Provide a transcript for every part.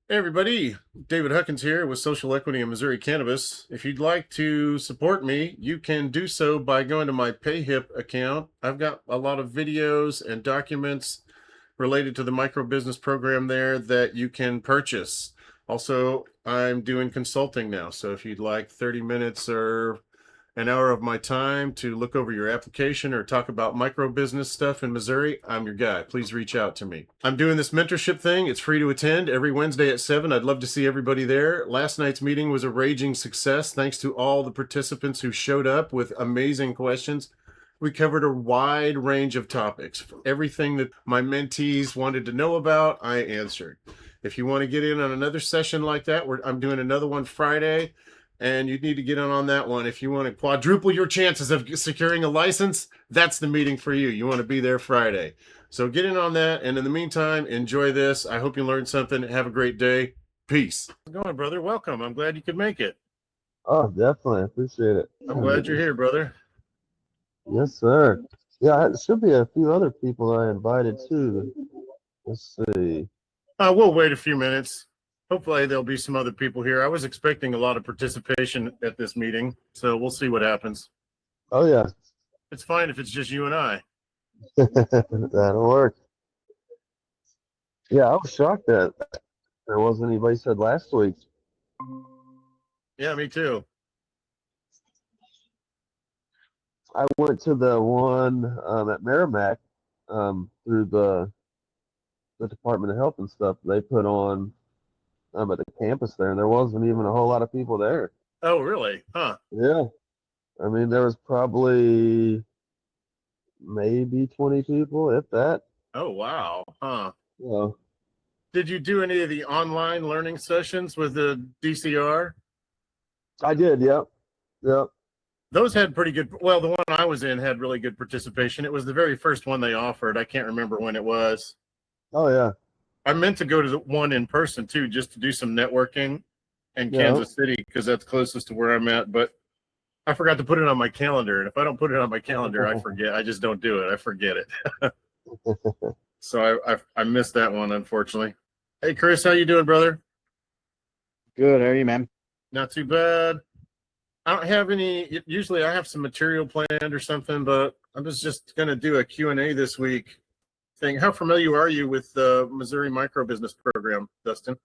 Hey everybody, David Huckins here with Social Equity in Missouri Cannabis. If you'd like to support me, you can do so by going to my Payhip account. I've got a lot of videos and documents related to the microbusiness program there that you can purchase. Also, I'm doing consulting now, so if you'd like 30 minutes or an hour of my time to look over your application or talk about micro business stuff in Missouri, I'm your guy. Please reach out to me. I'm doing this mentorship thing. It's free to attend every Wednesday at 7. I'd love to see everybody there. Last night's meeting was a raging success thanks to all the participants who showed up with amazing questions. We covered a wide range of topics. Everything that my mentees wanted to know about, I answered. If you want to get in on another session like that, I'm doing another one Friday, and you need to get on that one. If you want to quadruple your chances of securing a license, that's the meeting for you. You want to be there Friday. So get in on that. And in the meantime, enjoy this. I hope you learned something. Have a great day. Peace. How's it going, brother? Welcome. I'm glad you could make it. Oh, definitely. I appreciate it. I'm glad you're here, brother. Yes, sir. Yeah, there should be a few other people I invited too. Let's see. We'll wait a few minutes. Hopefully there'll be some other people here. I was expecting a lot of participation at this meeting, so we'll see what happens. Oh, yeah. It's fine if it's just you and I. That'll work. Yeah, I was shocked that there wasn't anybody said last week. Yeah, me too. I went to the one at Merrimack through the Department of Health and stuff. They put on at the campus there, and there wasn't even a whole lot of people there. Oh, really? Huh. Yeah. I mean, there was probably maybe 20 people, if that. Oh, wow. Huh. Yeah. Did you do any of the online learning sessions with the DCR? I did, yep. Yep. Those had pretty good, well, the one I was in had really good participation. It was the very first one they offered. I can't remember when it was. Oh, yeah. I meant to go to the one in person too, just to do some networking in Kansas City, because that's closest to where I'm at. But I forgot to put it on my calendar. And if I don't put it on my calendar, I forget. I just don't do it. I forget it. So I missed that one, unfortunately. Hey, Chris, how you doing, brother? Good. How are you, man? Not too bad. I don't have any. Usually I have some material planned or something, but I'm just going to do a Q&A this week thing. How familiar are you with the Missouri Microbusiness Program, Dustin?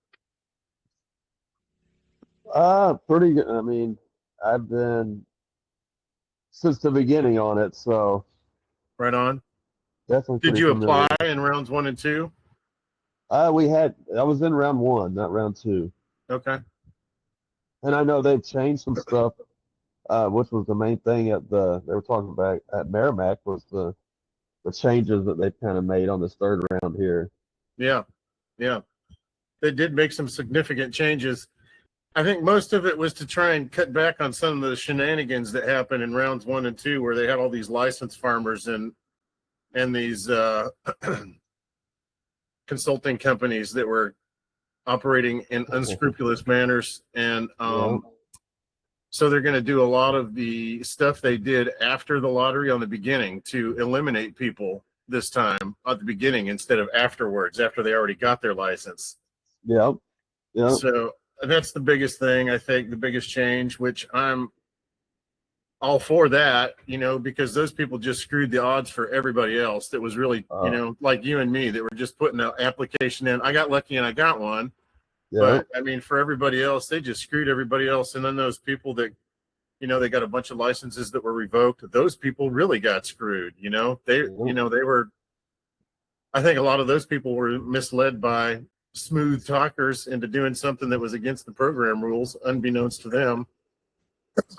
Pretty good. I mean, I've been since the beginning on it, so Right on. definitely. Did you familiar. apply in rounds 1 and 2? I was in round 1, not round 2. Okay. And I know they've changed some stuff, which was the main thing they were talking about at Merrimack was the changes that they've kind of made on this third round here. Yeah. They did make some significant changes. I think most of it was to try and cut back on some of the shenanigans that happened in rounds 1 and 2, where they had all these licensed farmers and these consulting companies that were operating in unscrupulous manners. And so they're going to do a lot of the stuff they did after the lottery on the beginning to eliminate people this time at the beginning instead of afterwards, after they already got their license. Yep. So that's the biggest thing, I think, the biggest change, which I'm all for that, because those people just screwed the odds for everybody else that was really, like you and me, that were just putting an application in. I got lucky and I got one. But I mean, for everybody else, they just screwed everybody else. And then those people that, they got a bunch of licenses that were revoked. Those people really got screwed. They were, I think a lot of those people were misled by smooth talkers into doing something that was against the program rules, unbeknownst to them,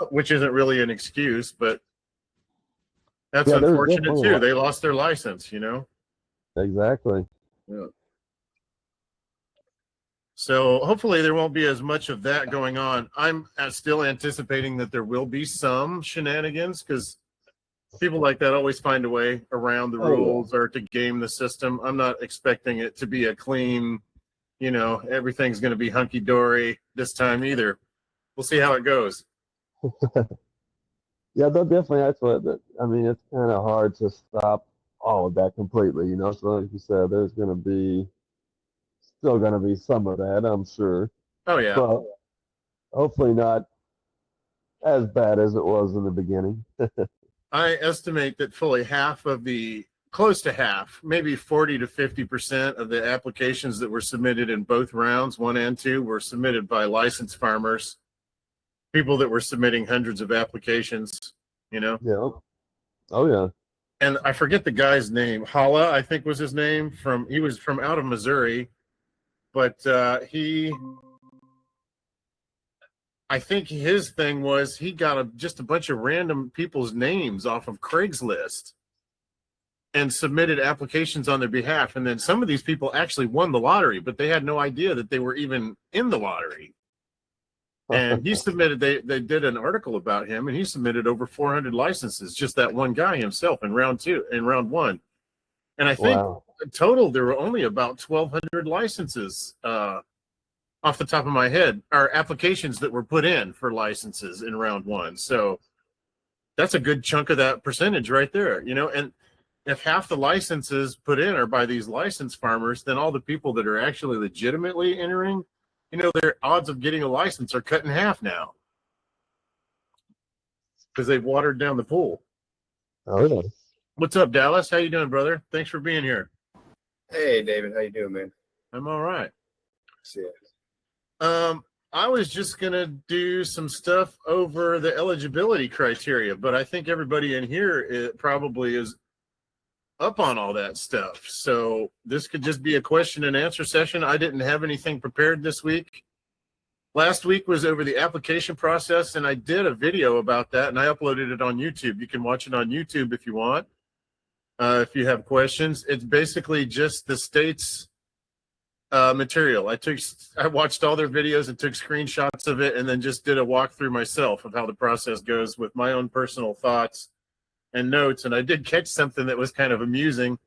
which isn't really an excuse, but that's unfortunate too. They lost their license, Exactly. Yeah. So hopefully there won't be as much of that going on. I'm still anticipating that there will be some shenanigans, because people like that always find a way around the rules or to game the system. I'm not expecting it to be a clean, everything's going to be hunky-dory this time either. We'll see how it goes. Yeah, they'll definitely. That's I mean, it's kind of hard to stop all of that completely, So like you said, there's going to be still going to be some of that, I'm sure, Oh yeah. but hopefully not as bad as it was in the beginning. I estimate that fully half of close to half, maybe 40 to 50% of the applications that were submitted in both rounds, 1 and 2, were submitted by licensed farmers, people that were submitting hundreds of applications, Yeah. Oh, yeah. And I forget the guy's name. Hala, I think was his name. He was from out of Missouri, but I think his thing was he got just a bunch of random people's names off of Craigslist and submitted applications on their behalf. And then some of these people actually won the lottery, but they had no idea that they were even in the lottery. And he submitted, they did an article about him, and he submitted over 400 licenses, just that one guy himself in round 1. And I think in total there were only about 1,200 licenses off the top of my head, are applications that were put in for licenses in round 1. So that's a good chunk of that percentage right there, and if half the licenses put in are by these licensed farmers, then all the people that are actually legitimately entering, their odds of getting a license are cut in half now because they've watered down the pool. Oh, yeah. What's up, Dallas? How you doing, brother? Thanks for being here. Hey, David. How you doing, man? I'm all right. See ya. I was just going to do some stuff over the eligibility criteria, but I think everybody in here probably is up on all that stuff. So this could just be a question and answer session. I didn't have anything prepared this week. Last week was over the application process, and I did a video about that, and I uploaded it on YouTube. You can watch it on YouTube if you want. If you have questions, it's basically just the state's material. I watched all their videos and took screenshots of it, and then just did a walkthrough myself of how the process goes with my own personal thoughts and notes. And I did catch something that was kind of amusing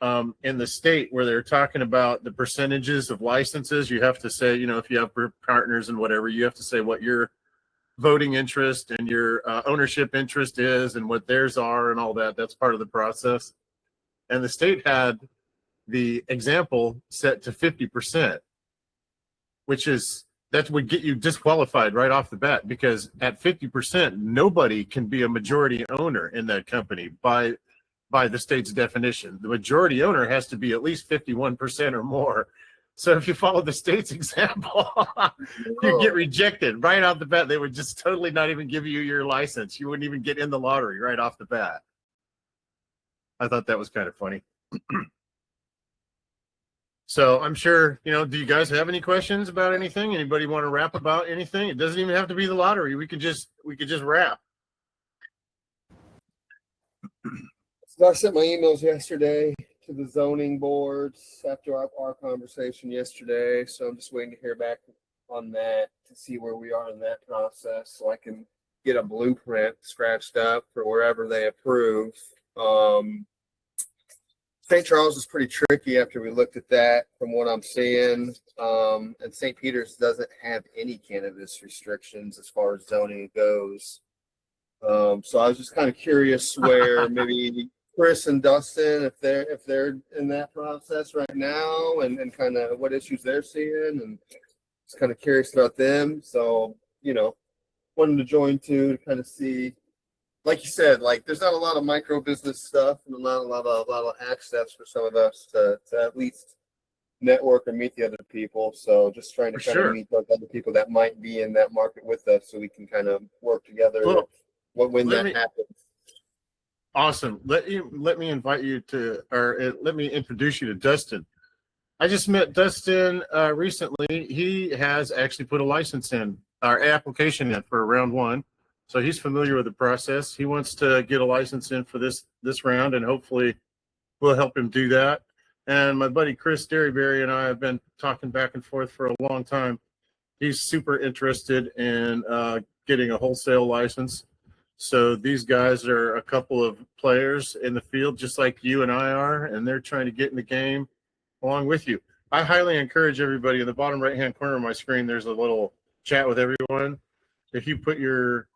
in the state where they're talking about the percentages of licenses. You have to say, if you have partners and whatever, you have to say what your voting interest and your ownership interest is and what theirs are and all that. That's part of the process. And the state had the example set to 50%, that would get you disqualified right off the bat, because at 50%, nobody can be a majority owner in that company by the state's definition. The majority owner has to be at least 51% or more. So if you follow the state's example, you get rejected right off the bat. They would just totally not even give you your license. You wouldn't even get in the lottery right off the bat. I thought that was kind of funny. So I'm sure, do you guys have any questions about anything? Anybody want to rap about anything? It doesn't even have to be the lottery. We could just rap. So I sent my emails yesterday to the zoning boards after our conversation yesterday. So I'm just waiting to hear back on that to see where we are in that process, so I can get a blueprint scratched up for wherever they approve. St. Charles is pretty tricky after we looked at that from what I'm seeing. And St. Peter's doesn't have any cannabis restrictions as far as zoning goes. So I was just kind of curious where maybe Chris and Dustin, if they're in that process right now, and kind of what issues they're seeing, and just kind of curious about them. So, wanted to join too to kind of see, like you said, like there's not a lot of micro business stuff and not a lot of access for some of us to at least network and meet the other people. So just trying to kind of meet those other people that might be in that market with us, so we can kind of work together when that happens. Awesome. Let me invite you to, or let me introduce you to Dustin. I just met Dustin recently. He has actually put a license in, our application in for round 1. So he's familiar with the process. He wants to get a license in for this round, and hopefully we'll help him do that. And my buddy Chris Derryberry and I have been talking back and forth for a long time. He's super interested in getting a wholesale license. So these guys are a couple of players in the field, just like you and I are, and they're trying to get in the game along with you. I highly encourage everybody in the bottom right-hand corner of my screen, there's a little chat with everyone. If you put your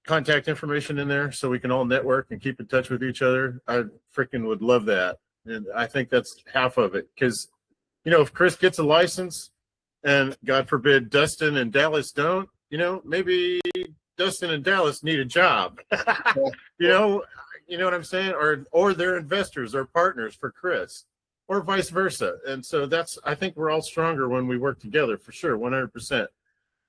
contact information in there so we can all network and keep in touch with each other, I freaking would love that. And I think that's half of it, because if Chris gets a license and God forbid Dustin and Dallas don't, maybe Dustin and Dallas need a job. you know what I'm saying? Or they're investors or partners for Chris, or vice versa. And so I think we're all stronger when we work together, for sure, 100%.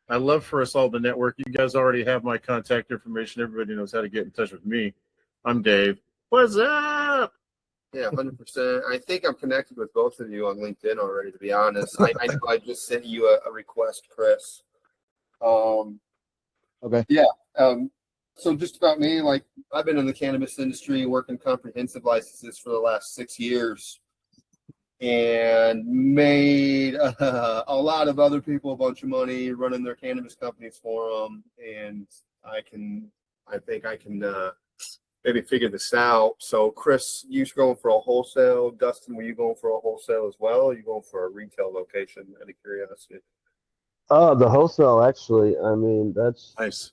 I love for us all to network. You guys already have my contact information. Everybody knows how to get in touch with me. I'm Dave. What's up? Yeah, 100%. I think I'm connected with both of you on LinkedIn already, to be honest. I know I just sent you a request, Chris. Okay. Yeah. So just about me, like I've been in the cannabis industry working comprehensive licenses for the last 6 years and made a lot of other people a bunch of money running their cannabis companies for them. And I think I can maybe figure this out. So Chris, you going for a wholesale. Dustin, were you going for a wholesale as well? Or are you going for a retail location out of curiosity? The wholesale, actually. I mean, that's Nice.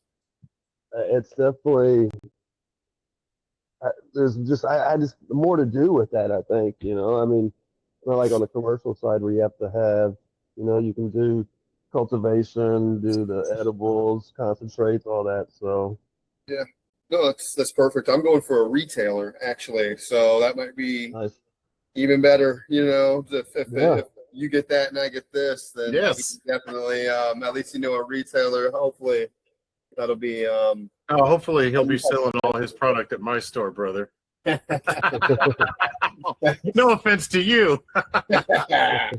it's definitely there's just I just more to do with that. I think I mean, not like on the commercial side where you have to have you can do cultivation, do the edibles, concentrates, all that. So Yeah. No, that's perfect. I'm going for a retailer actually, so that might be nice. even better. If Yeah. you get that and I get this, then Yes. definitely. At least a retailer. Hopefully, that'll be. Hopefully he'll be selling all his product at my store, brother. No offense to you. Yeah,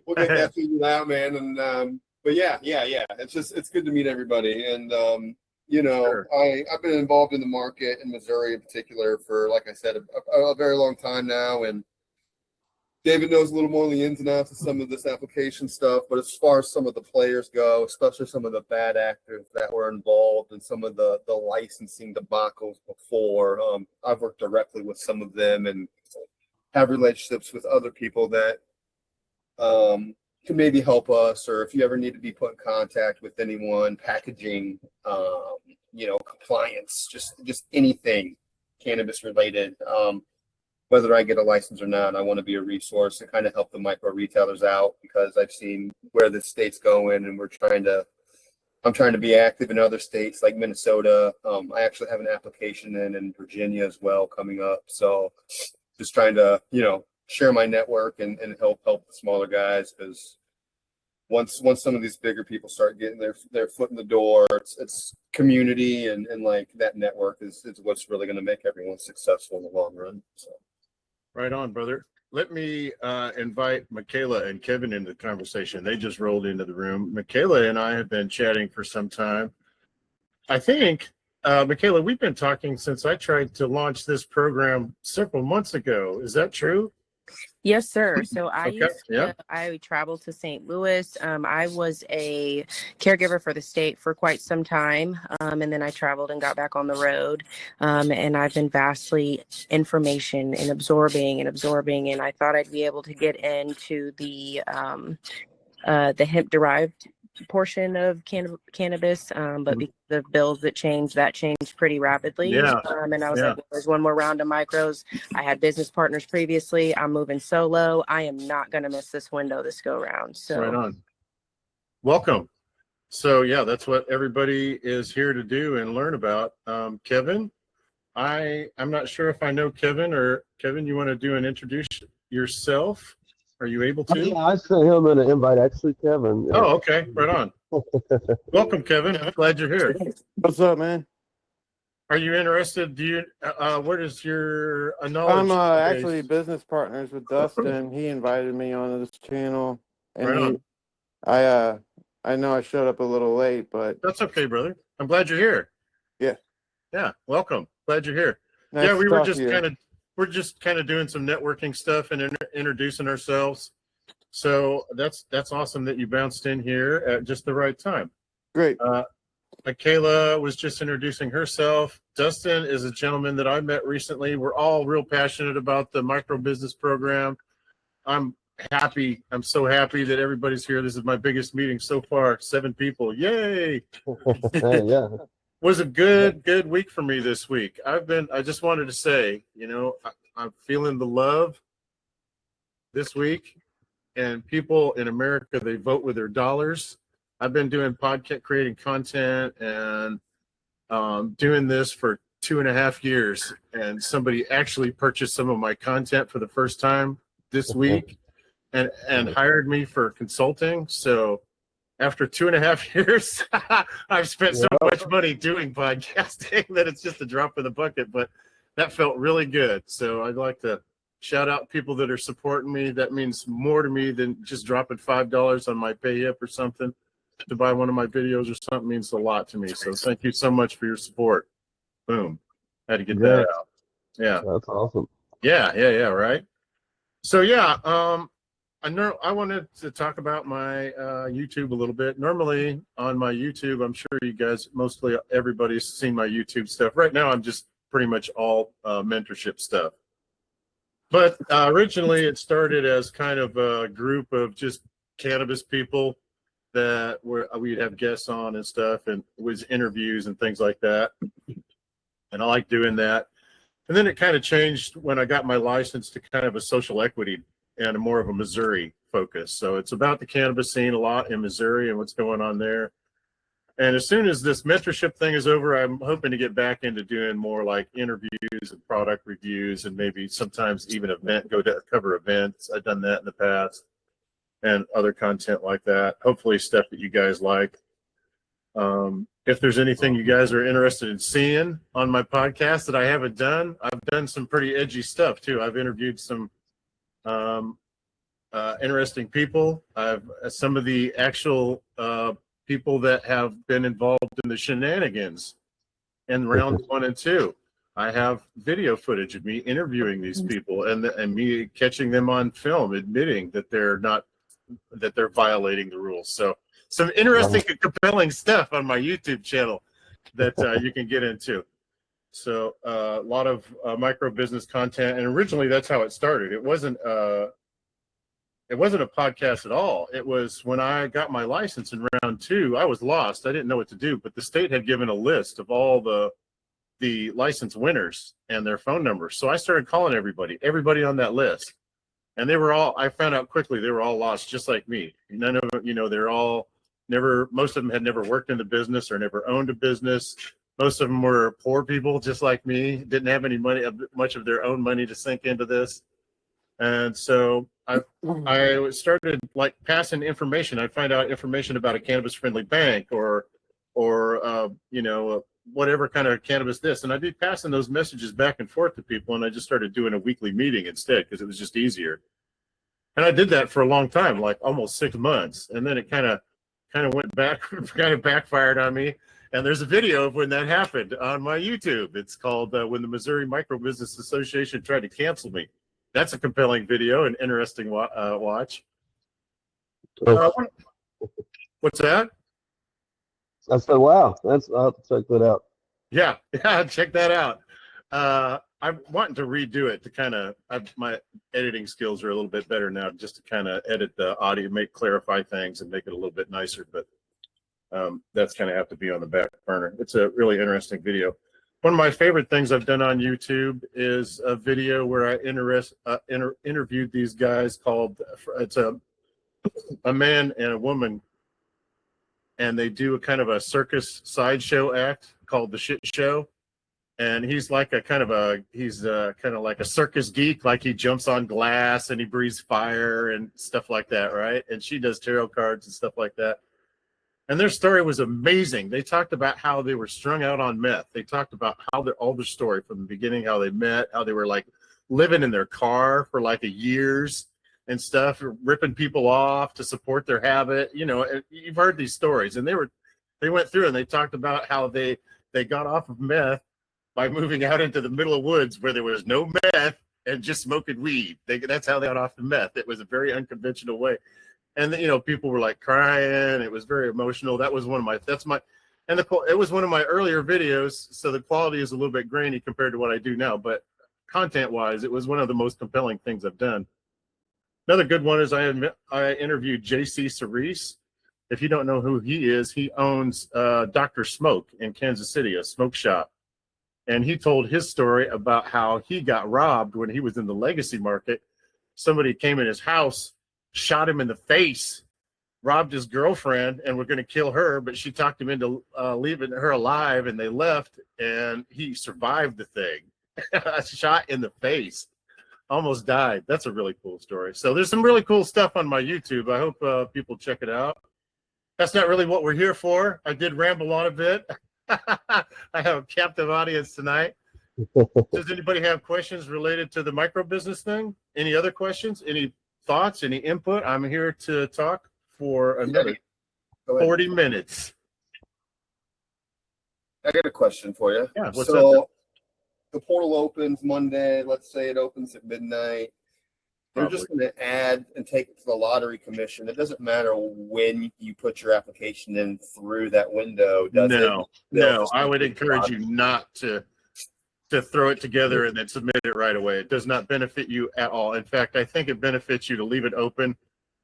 we'll get that figured out, man. And but yeah. It's good to meet everybody. And Sure. I've been involved in the market in Missouri in particular for, like I said, a very long time now. And David knows a little more of the ins and outs of some of this application stuff, but as far as some of the players go, especially some of the bad actors that were involved in some of the licensing debacles before, I've worked directly with some of them and have relationships with other people that can maybe help us, or if you ever need to be put in contact with anyone, packaging, compliance, just anything cannabis related. Whether I get a license or not, I want to be a resource to kind of help the micro retailers out, because I've seen where the state's going, and I'm trying to be active in other states like Minnesota. I actually have an application in Virginia as well coming up. So just trying to, share my network and help the smaller guys, because once some of these bigger people start getting their foot in the door, it's community and like that network is what's really going to make everyone successful in the long run. So. Right on, brother. Let me invite Michaela and Kevin into the conversation. They just rolled into the room. Michaela and I have been chatting for some time. I think, Michaela, we've been talking since I tried to launch this program several months ago. Is that true? Yes, sir. So Okay, I traveled to St. Louis. I was a caregiver for the state for quite some time. And then I traveled and got back on the road. And I've been vastly information and absorbing. And I thought I'd be able to get into the hemp derived portion of cannabis, but because of bills that changed pretty rapidly. Yeah. And I was like, well, there's one more round of micros. I had business partners previously. I'm moving solo. I am not going to miss this window this go round. So right on. Welcome. So yeah, that's what everybody is here to do and learn about. Kevin, I'm not sure if I know Kevin, or Kevin, you want to do an introduce yourself? Are you able to? Yeah, I sent him an invite, actually, Kevin. Oh, okay. Right on. Welcome, Kevin. I'm glad you're here. What's up, man? Are you interested? Do you, what is your knowledge? I'm base? actually business partners with Dustin. He invited me onto this channel, and Right on. I know I showed up a little late, but That's okay, brother. I'm glad you're here. Yeah. Yeah. Welcome. Glad you're here. nice Yeah, to we were talk just to you. we're just kind of doing some networking stuff and introducing ourselves. So that's awesome that you bounced in here at just the right time. Great. Michaela was just introducing herself. Dustin is a gentleman that I met recently. We're all real passionate about the micro business program. I'm happy. I'm so happy that everybody's here. This is my biggest meeting so far. 7 people. Yay. Yeah. Was a good week for me this week. I just wanted to say, I'm feeling the love this week, and people in America, they vote with their dollars. I've been doing podcast, creating content, and doing this for 2.5 years, and somebody actually purchased some of my content for the first time this week and hired me for consulting. So after 2.5 years, I've spent so much money doing podcasting that it's just a drop in the bucket, but that felt really good. So I'd like to shout out people that are supporting me. That means more to me than just dropping $5 on my Payhip or something to buy one of my videos or something. Means a lot to me. So thank you so much for your support. Boom. Had to get that out. Yeah. That's awesome. Yeah. Right. So yeah, I wanted to talk about my YouTube a little bit. Normally on my YouTube, I'm sure you guys, mostly everybody's seen my YouTube stuff. Right now, I'm just pretty much all mentorship stuff. But originally, it started as kind of a group of just cannabis people that we'd have guests on and stuff, and it was interviews and things like that. And I like doing that. And then it kind of changed when I got my license to kind of a social equity and more of a Missouri focus. So it's about the cannabis scene a lot in Missouri and what's going on there. And as soon as this mentorship thing is over, I'm hoping to get back into doing more like interviews and product reviews, and maybe sometimes even go to cover events. I've done that in the past, and other content like that. Hopefully stuff that you guys like. If there's anything you guys are interested in seeing on my podcast that I haven't done, I've done some pretty edgy stuff too. I've interviewed some interesting people. I've some of the actual people that have been involved in the Shenanigans in rounds 1 and 2. I have video footage of me interviewing these people and me catching them on film, admitting that they're violating the rules. So some interesting and compelling stuff on my YouTube channel that you can get into. So a lot of micro business content, and originally that's how it started. It wasn't a podcast at all. It was when I got my license in round 2, I was lost. I didn't know what to do, but the state had given a list of all the license winners and their phone numbers. So I started calling everybody on that list. And I found out quickly, they were all lost, just like me. None of them, they're all most of them had never worked in the business or never owned a business. Most of them were poor people, just like me, didn't have any money, much of their own money to sink into this. And so I started like passing information. I'd find out information about a cannabis-friendly bank or whatever kind of cannabis this. And I'd be passing those messages back and forth to people. And I just started doing a weekly meeting instead because it was just easier. And I did that for a long time, like almost 6 months. And then it kind of went back, kind of backfired on me. And there's a video of when that happened on my YouTube. It's called When the Missouri Microbusiness Association Tried to Cancel Me. That's a compelling video and interesting watch. What's that? I said, wow, I'll have to check that out. Yeah, check that out. I'm wanting to redo it to my editing skills are a little bit better now, just to kind of edit the audio, clarify things and make it a little bit nicer. But that's kind of have to be on the back burner. It's a really interesting video. One of my favorite things I've done on YouTube is a video where I interviewed these guys it's a man and a woman, and they do a kind of a circus sideshow act called The Shit Show. And he's like kind of like a circus geek, like he jumps on glass and he breathes fire and stuff like that, right? And she does tarot cards and stuff like that. And their story was amazing. They talked about how they were strung out on meth. They talked about all their story from the beginning, how they met, how they were like living in their car for like years and stuff, ripping people off to support their habit. You've heard these stories. And they went through and they talked about how they got off of meth by moving out into the middle of woods where there was no meth and just smoking weed. That's how they got off the meth. It was a very unconventional way. And people were like crying. It was very emotional. That was it was one of my earlier videos, so the quality is a little bit grainy compared to what I do now. But content-wise, it was one of the most compelling things I've done. Another good one is I interviewed JC Cerise. If you don't know who he is, he owns Dr. Smoke in Kansas City, a smoke shop. And he told his story about how he got robbed when he was in the legacy market. somebody came in his house, shot him in the face, robbed his girlfriend, and were going to kill her, but she talked him into leaving her alive, and they left, and he survived the thing. A shot in the face, almost died. That's a really cool story. So there's some really cool stuff on my YouTube. I hope people check it out. That's not really what we're here for. I did ramble on a bit. I have a captive audience tonight. Does anybody have questions related to the micro business thing? Any other questions? Any thoughts? Any input? I'm here to talk for another 40 minutes. I got a question for you. Yeah, what's so up? the portal opens Monday. Let's say it opens at midnight. They're just going to add and take it to the lottery commission. It doesn't matter when you put your application in through that window, does it? No. I would encourage you not to throw it together and then submit it right away. It does not benefit you at all. In fact, I think it benefits you to leave it open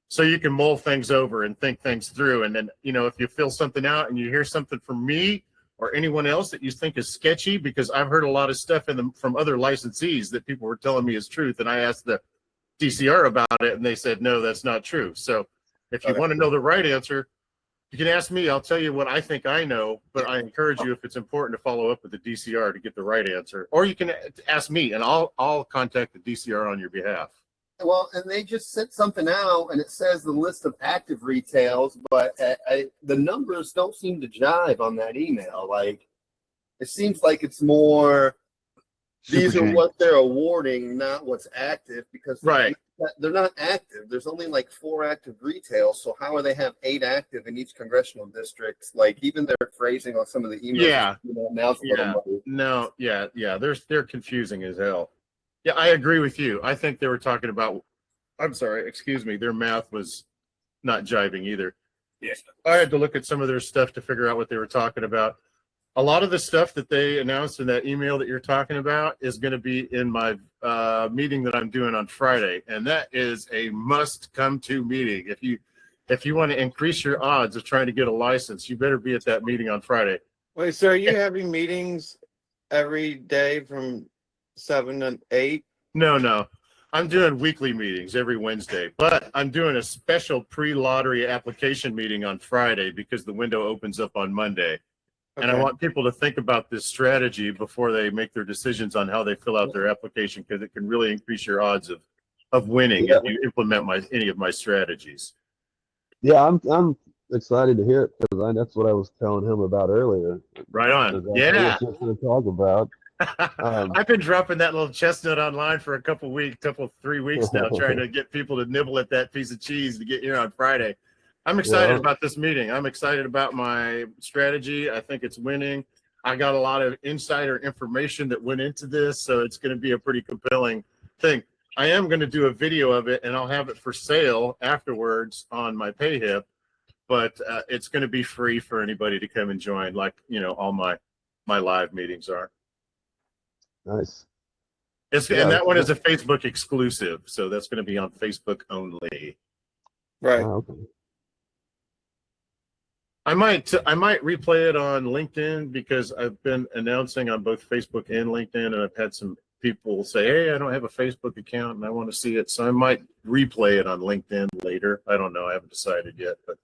so you can mull things over and think things through. And then, if you fill something out and you hear something from me or anyone else that you think is sketchy, because I've heard a lot of stuff from other licensees that people were telling me is truth. And I asked the DCR about it and they said, no, that's not true. So if you want to know the right answer, you can ask me. I'll tell you what I think I know, but I encourage you, if it's important, to follow up with the DCR to get the right answer. Or you can ask me, and I'll contact the DCR on your behalf. Well, and they just sent something out, and it says the list of active retails, but the numbers don't seem to jive on that email. Like, it seems like it's more, these are what they're awarding, not what's active, because they're not active. There's only like 4 active retails. So how are they have 8 active in each congressional district? Like, even their phrasing on some of the emails. They're confusing as hell. Yeah, I agree with you. I think they were talking about, their math was not jiving either. Yes. I had to look at some of their stuff to figure out what they were talking about. A lot of the stuff that they announced in that email that you're talking about is going to be in my meeting that I'm doing on Friday. And that is a must come to meeting. If you want to increase your odds of trying to get a license, you better be at that meeting on Friday. Wait, so are you having meetings every day from 7 to 8? No. I'm doing weekly meetings every Wednesday, but I'm doing a special pre-lottery application meeting on Friday because the window opens up on Monday. And I want people to think about this strategy before they make their decisions on how they fill out their application, because it can really increase your odds of winning if you implement any of my strategies. Yeah, I'm excited to hear it, because that's what I was telling him about earlier. Right on. Yeah. Just to talk about. I've been dropping that little chestnut online for 3 weeks now, trying to get people to nibble at that piece of cheese to get here on Friday. I'm excited about this meeting. I'm excited about my strategy. I think it's winning. I got a lot of insider information that went into this, so it's going to be a pretty compelling thing. I am going to do a video of it, and I'll have it for sale afterwards on my Payhip, but it's going to be free for anybody to come and join, like all my live meetings are. Nice. And that one is a Facebook exclusive, so that's going to be on Facebook only. Right. Okay. I might replay it on LinkedIn, because I've been announcing on both Facebook and LinkedIn, and I've had some people say, hey, I don't have a Facebook account and I want to see it. So I might replay it on LinkedIn later. I don't know. I haven't decided yet, but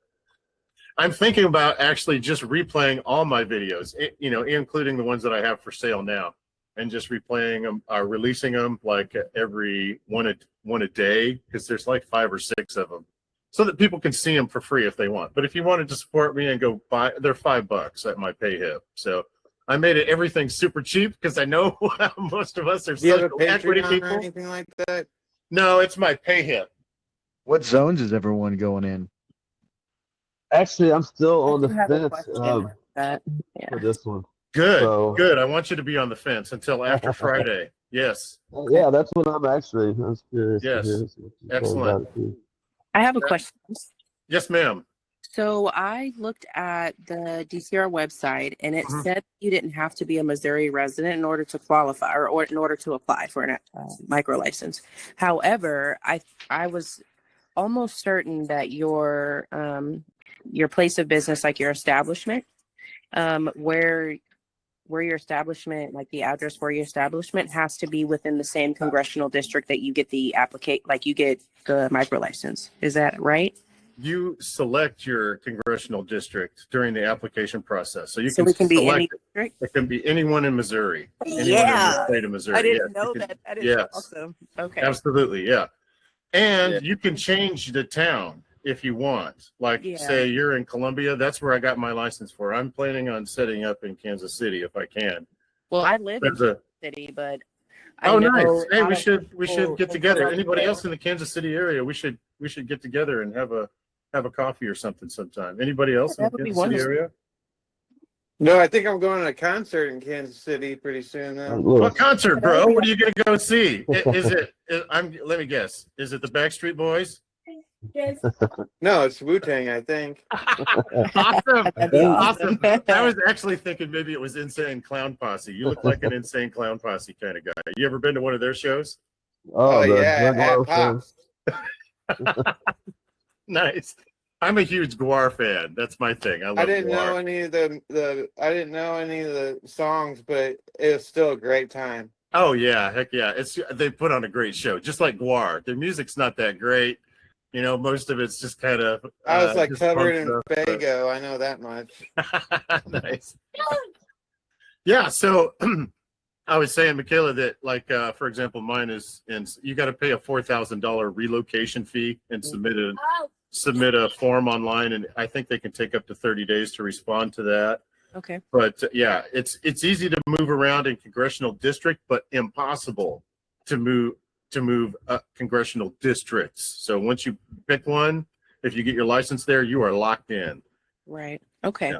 I'm thinking about actually just replaying all my videos, including the ones that I have for sale now, and just replaying them, releasing them like every one a day, because there's like 5 or 6 of them, so that people can see them for free if they want. But if you wanted to support me and go buy, they're $5 at my Payhip. So I made everything super cheap, because I know most of us are social equity people. Or anything like that? No, it's my Payhip. What zones is everyone going in? Actually, I'm still on the have a fence question for this one. Good, So- good. I want you to be on the fence until after Friday. Yes. Yeah, that's what I'm actually. I was curious. Yes. To hear what you thought Excellent. about it, too. I have a question. Yes, ma'am. So I looked at the DCR website, and it said you didn't have to be a Missouri resident in order to qualify, or in order to apply for a micro license. However, I was almost certain that your place of business, like your establishment, where where your establishment, like the address for your establishment, has to be within the same congressional district that you get the you get the micro license. Is that right? You select your congressional district during the application process. So you So can it can be any select it. district? It can be anyone in Missouri, anyone in the Yeah. state of I Missouri. didn't Yes, know you can- that. That is yes, awesome. Okay. absolutely. Yeah. And Yeah. you can change the town if you want. Like, Yeah. say you're in Columbia, that's where I got my license for. I'm planning on setting up in Kansas City if I can. Well, I live in There's a Kansas City, but I Oh, know nice. Hey, a lot we of should people get in together. Anybody Columbia. else in the Kansas City area? We should get together and have a coffee or something sometime. Anybody else in That the would be Kansas City wonderful. area? No, I think I'm going to a concert in Kansas City pretty soon though. What concert, bro? What are you gonna go see? Let me guess. Is it the Backstreet Boys? No, it's Wu-Tang, I think. Awesome. That'd be Awesome. awesome. I was actually thinking maybe it was Insane Clown Posse. You look like an Insane Clown Posse kind of guy. You ever been to one of their shows? Oh, the yeah, Jaguar at show. Pops. Nice. I'm a huge Guar fan. That's my thing. I love I didn't Guar. know any of I didn't know any of the songs, but it was still a great time. Oh yeah, heck yeah! They put on a great show, just like Guar. Their music's not that great, you know. Most of it's just kind of. I was like just covered punk in stuff, but- Fago, I know that much. Nice. Yeah, so I was saying, Michaela, that like for example, mine is, and you got to pay a $4,000 relocation fee and submit a form online, and I think they can take up to 30 days to respond to that. Okay. But yeah, it's easy to move around in congressional district, but impossible to move congressional districts. So once you pick one, if you get your license there, you are locked in. Right. Okay. Yeah.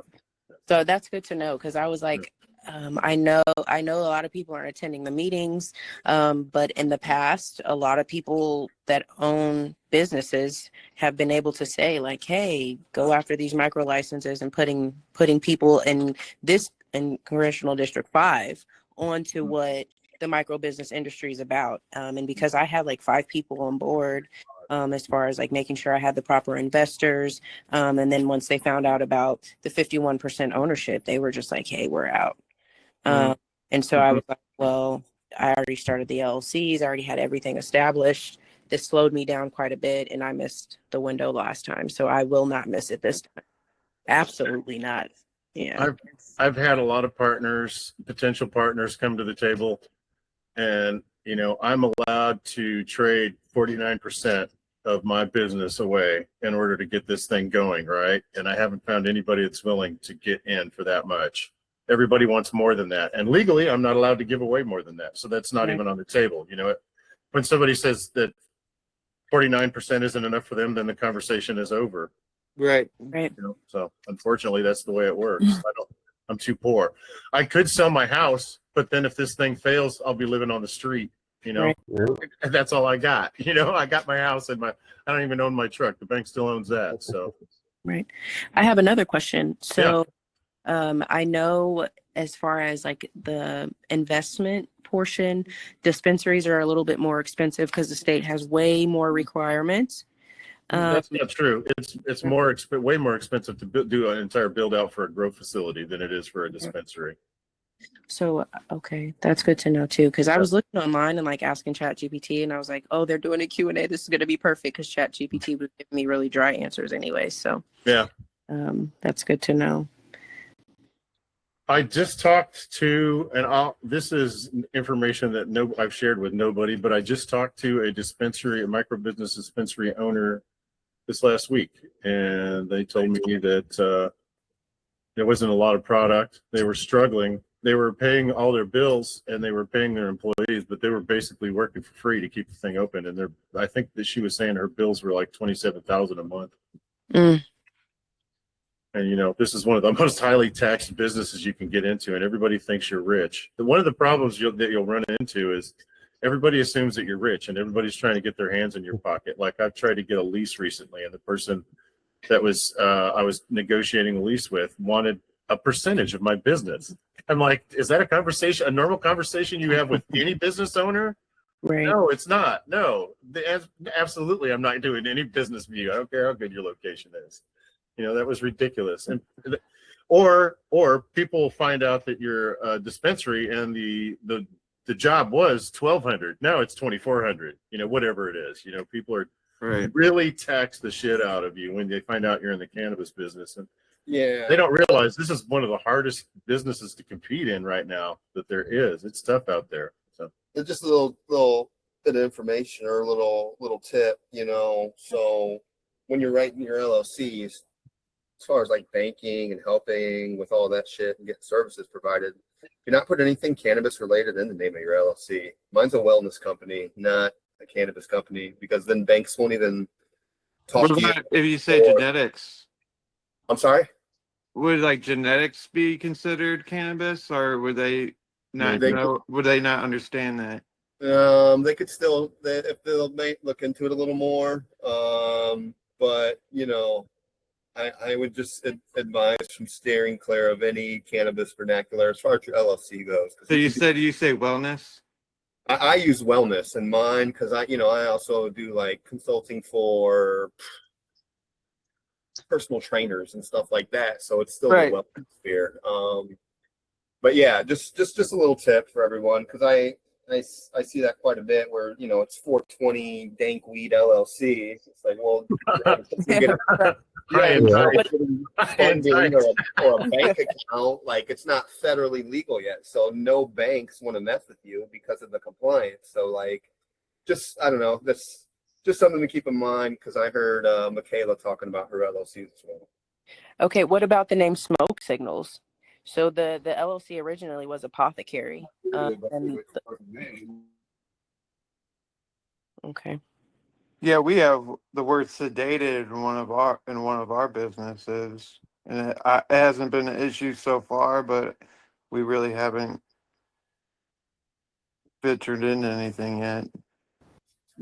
So that's good to know, because I was like, I know a lot of people aren't attending the meetings, but in the past, a lot of people that own businesses have been able to say like, hey, go after these micro licenses and putting people in Congressional District 5 onto what the micro business industry is about. And because I had like 5 people on board, as far as like making sure I had the proper investors. And then once they found out about the 51% ownership, they were just like, hey, we're out. And so I was like, well, I already started the LLCs. I already had everything established. This slowed me down quite a bit, and I missed the window last time. So I will not miss it this time. Absolutely not. Yeah. I've had a lot of potential partners come to the table, and you know, I'm allowed to trade 49% of my business away in order to get this thing going, right? And I haven't found anybody that's willing to get in for that much. Everybody wants more than that, and legally I'm not allowed to give away more than that, so that's not even on the table. You know, when somebody says that 49% isn't enough for them, then the conversation is over. Right. Right. You know, so unfortunately that's the way it works. I'm too poor. I could sell my house, but then if this thing fails, I'll be living on the street, you know. Right. And that's all I got. You know, I got my house and I don't even own my truck. The bank still owns that. So Right. I have another question. So I know as far as like the investment portion, dispensaries are a little bit more expensive because the state has way more requirements. that's not true. It's way more expensive to do an entire build out for a grow facility than it is for a dispensary. So, okay, that's good to know too. Because I was looking online and like asking ChatGPT, and I was like, oh, they're doing a Q&A. This is going to be perfect because ChatGPT was giving me really dry answers anyway. So yeah, that's good to know. I just talked to, and this is information that I've shared with nobody, but I just talked to a microbusiness dispensary owner this last week, and they told me that there wasn't a lot of product. They were struggling. They were paying all their bills and they were paying their employees, but they were basically working for free to keep the thing open. And I think that she was saying her bills were like $27,000 a month. And, you know, this is one of the most highly taxed businesses you can get into, and everybody thinks you're rich. One of the problems that you'll run into is everybody assumes that you're rich, and everybody's trying to get their hands in your pocket. Like I've tried to get a lease recently, and the person that I was negotiating a lease with wanted a percentage of my business. I'm like, is that a normal conversation you have with any business owner? Right. No, it's not. No, absolutely. I'm not doing any business view. I don't care how good your location is. You know, that was ridiculous. And or people find out that you're a dispensary and the job was 1,200. Now it's 2,400. Whatever it is. People are Right. really tax the shit out of you when they find out you're in the cannabis business, and Yeah. they don't realize this is one of the hardest businesses to compete in right now that there is. It's tough out there. So It's just a little bit of information or a little tip, So when you're writing your LLCs, as far as like banking and helping with all that shit and getting services provided, you're not putting anything cannabis related in the name of your LLC. Mine's a wellness company, not a cannabis company, because then banks won't even talk What to you. about if you say Or- genetics? I'm sorry? Would like genetics be considered cannabis, or would they not They- know? Would they not understand that? They could still, if they'll look into it a little more. But I would just advise from steering clear of any cannabis vernacular as far as your LLC goes. So you said you say wellness? I use wellness in mine because I also do like consulting for personal trainers and stuff like that. So it's still Right. the wellness sphere. But yeah, just a little tip for everyone, because I see that quite a bit where it's 420 dank weed LLC. It's like, well, high and Yeah. tight. funding or a bank account, like it's not federally legal yet, so no banks want to mess with you because of the compliance. So like, I don't know, that's just something to keep in mind, because I heard Michaela talking about her LLC as well. Okay, what about the name Smoke Signals? So the LLC originally was Apothecary. Okay. Yeah, we have the word sedated in one of our businesses, and it hasn't been an issue so far, but we really haven't ventured into anything yet.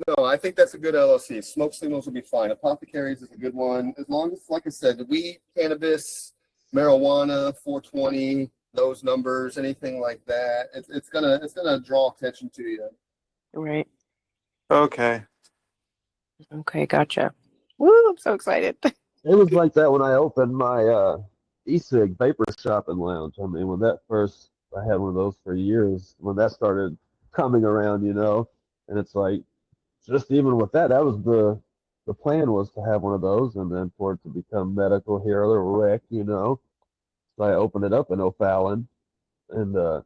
No, I think that's a good LLC. Smoke Signals will be fine. Apothecaries is a good one, as long as, like I said, the weed, cannabis, marijuana, 420, those numbers, anything like that, it's gonna draw attention to you. Right. Okay. Okay, gotcha. Woo, I'm so excited. It was like that when I opened my e-cig vapor shop and lounge. I mean, when that first, I had one of those for years. When that started coming around, and it's like, just even with that was the plan was to have one of those, and then for it to become medical here or rec, So I opened it up in O'Fallon, and of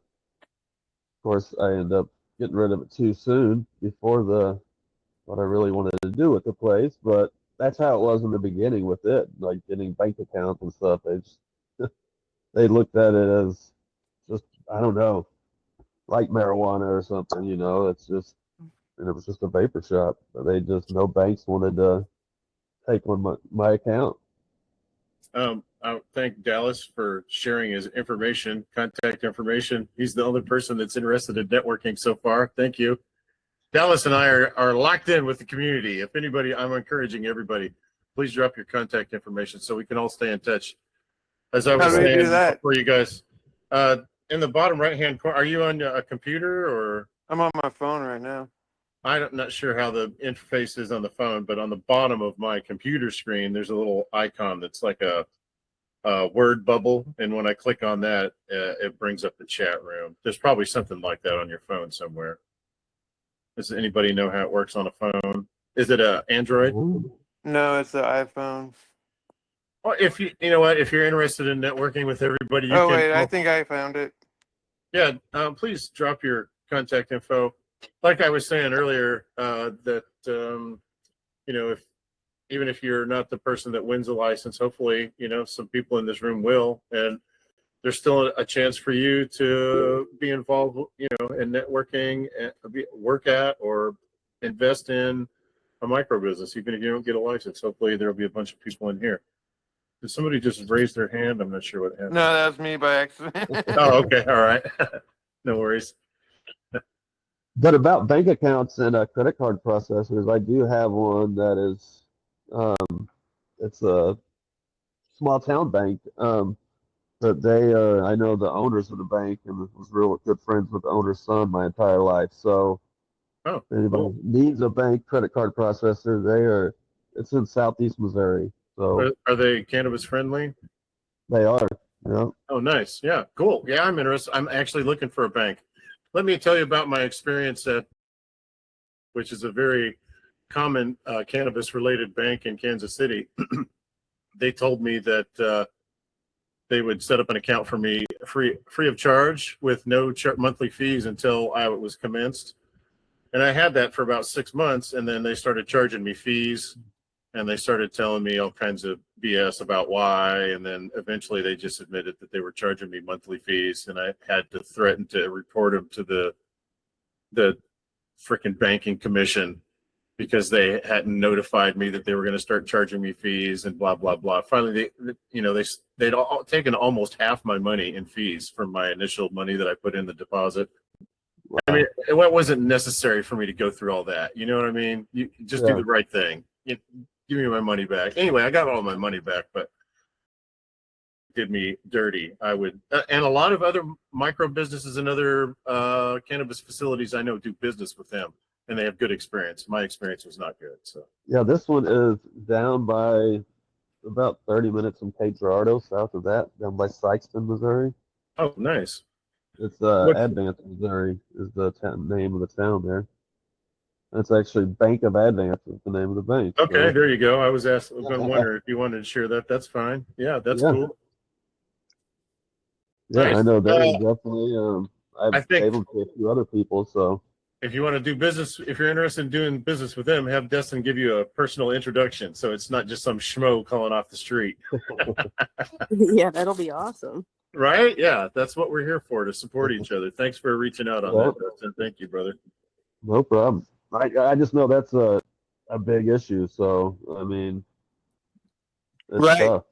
course I ended up getting rid of it too soon before what I really wanted to do with the place. But that's how it was in the beginning with it, like getting bank accounts and stuff. They looked at it as just, I don't know, like marijuana or something, It's just, and it was just a vapor shop. But no banks wanted to take on my account. I thank Dallas for sharing his contact information. He's the only person that's interested in networking so far. Thank you. Dallas and I are locked in with the community. If anybody, I'm encouraging everybody, please drop your contact information so we can all stay in touch. As I was How do we saying do that? for you guys, in the bottom right-hand corner, are you on a computer or? I'm on my phone right now. I'm not sure how the interface is on the phone, but on the bottom of my computer screen, there's a little icon that's like a word bubble. And when I click on that, it brings up the chat room. There's probably something like that on your phone somewhere. Does anybody know how it works on a phone? Is it a Android? No, it's the iPhone. Well, if you know what, if you're interested in networking with everybody, you Oh, can. wait, I think I found it. Yeah, please drop your contact info. Like I was saying earlier, that if even if you're not the person that wins a license, hopefully, some people in this room will, and there's still a chance for you to be involved, in networking, and work at or invest in a micro business, even if you don't get a license. Hopefully, there'll be a bunch of people in here. Did somebody just raise their hand? I'm not sure what happened. No, that was me by accident. Oh, okay, all right, no worries. But about bank accounts and credit card processors, I do have one that is, it's a small town bank. But I know the owners of the bank and was real good friends with the owner's son my entire life. So Oh, if anybody cool. needs a bank credit card processor, it's in Southeast Missouri. So Are they cannabis friendly? they are. Yeah. Oh, nice. Yeah, cool. Yeah, I'm interested. I'm actually looking for a bank. Let me tell you about my experience at, which is a very common cannabis related bank in Kansas City. They told me that they would set up an account for me free of charge with no monthly fees until I was commenced. And I had that for about 6 months, and then they started charging me fees, and they started telling me all kinds of BS about why. And then eventually they just admitted that they were charging me monthly fees, and I had to threaten to report them to the freaking banking commission because they hadn't notified me that they were going to start charging me fees and blah blah blah. Finally, they'd taken almost half my money in fees from my initial money that I put in the deposit. I mean, it wasn't necessary for me to go through all that. You know what I mean? You just do the right thing. Give me my money back. Anyway, I got all my money back, but it did me dirty. I would, and a lot of other micro businesses and other cannabis facilities I know do business with them, and they have good experience. My experience was not good. So Yeah, this one is down by about 30 minutes from Cape Girardeau, south of that, down by Sykeston, Missouri. oh, nice. It's What? Advance, Missouri is the name of the town there. That's actually Bank of Advance is the name of the bank. Okay, So. there you go. I was going to wonder if you wanted to share that. That's fine. Yeah, that's cool. Yeah, Nice. I know they're definitely. I I've think able to a few other people. So if you want to do business, if you're interested in doing business with them, have Destin give you a personal introduction, so it's not just some schmo calling off the street. Yeah, that'll be awesome. Right? Yeah, that's what we're here for, to support each other. Thanks for reaching out on that, Destin. Thank you, brother. no problem. I just know that's a big issue. So I mean, it's tough.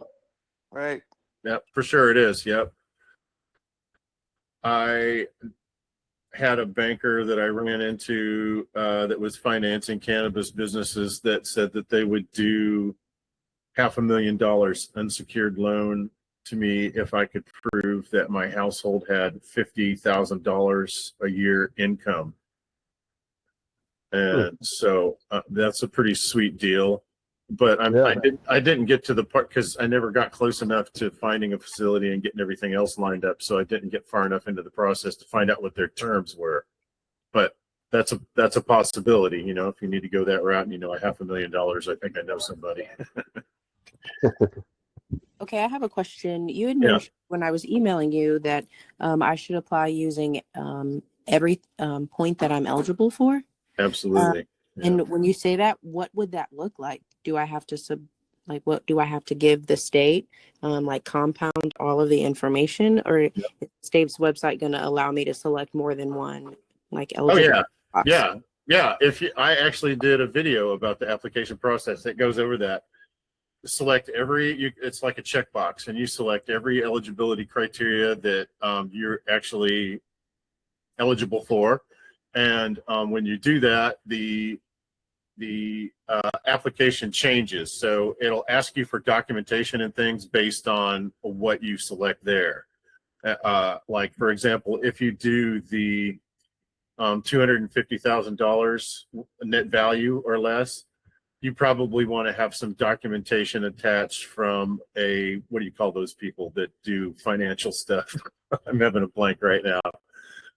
Right. Yep, for sure it is. Yep. I had a banker that I ran into that was financing cannabis businesses that said that they would do $500,000 unsecured loan to me if I could prove that my household had $50,000 a year income. And so that's a pretty sweet deal. But I didn't get to the part because I never got close enough to finding a facility and getting everything else lined up. So I didn't get far enough into the process to find out what their terms were. But that's a possibility, if you need to go that route and $500,000, I think I know somebody. Okay, I have a question. You had mentioned when I was emailing you that I should apply using every point that I'm eligible for. Absolutely. And when you say that, what would that look like? Do I have to what do I have to give the state? Like compound all of the information, or is the state's website going to allow me to select more than one, like eligible? Oh yeah. I actually did a video about the application process that goes over that. Select it's like a checkbox, and you select every eligibility criteria that you're actually eligible for. And when you do that, the application changes. So it'll ask you for documentation and things based on what you select there. Like, for example, if you do the $250,000 net value or less, you probably want to have some documentation attached from what do you call those people that do financial stuff? I'm having a blank right now.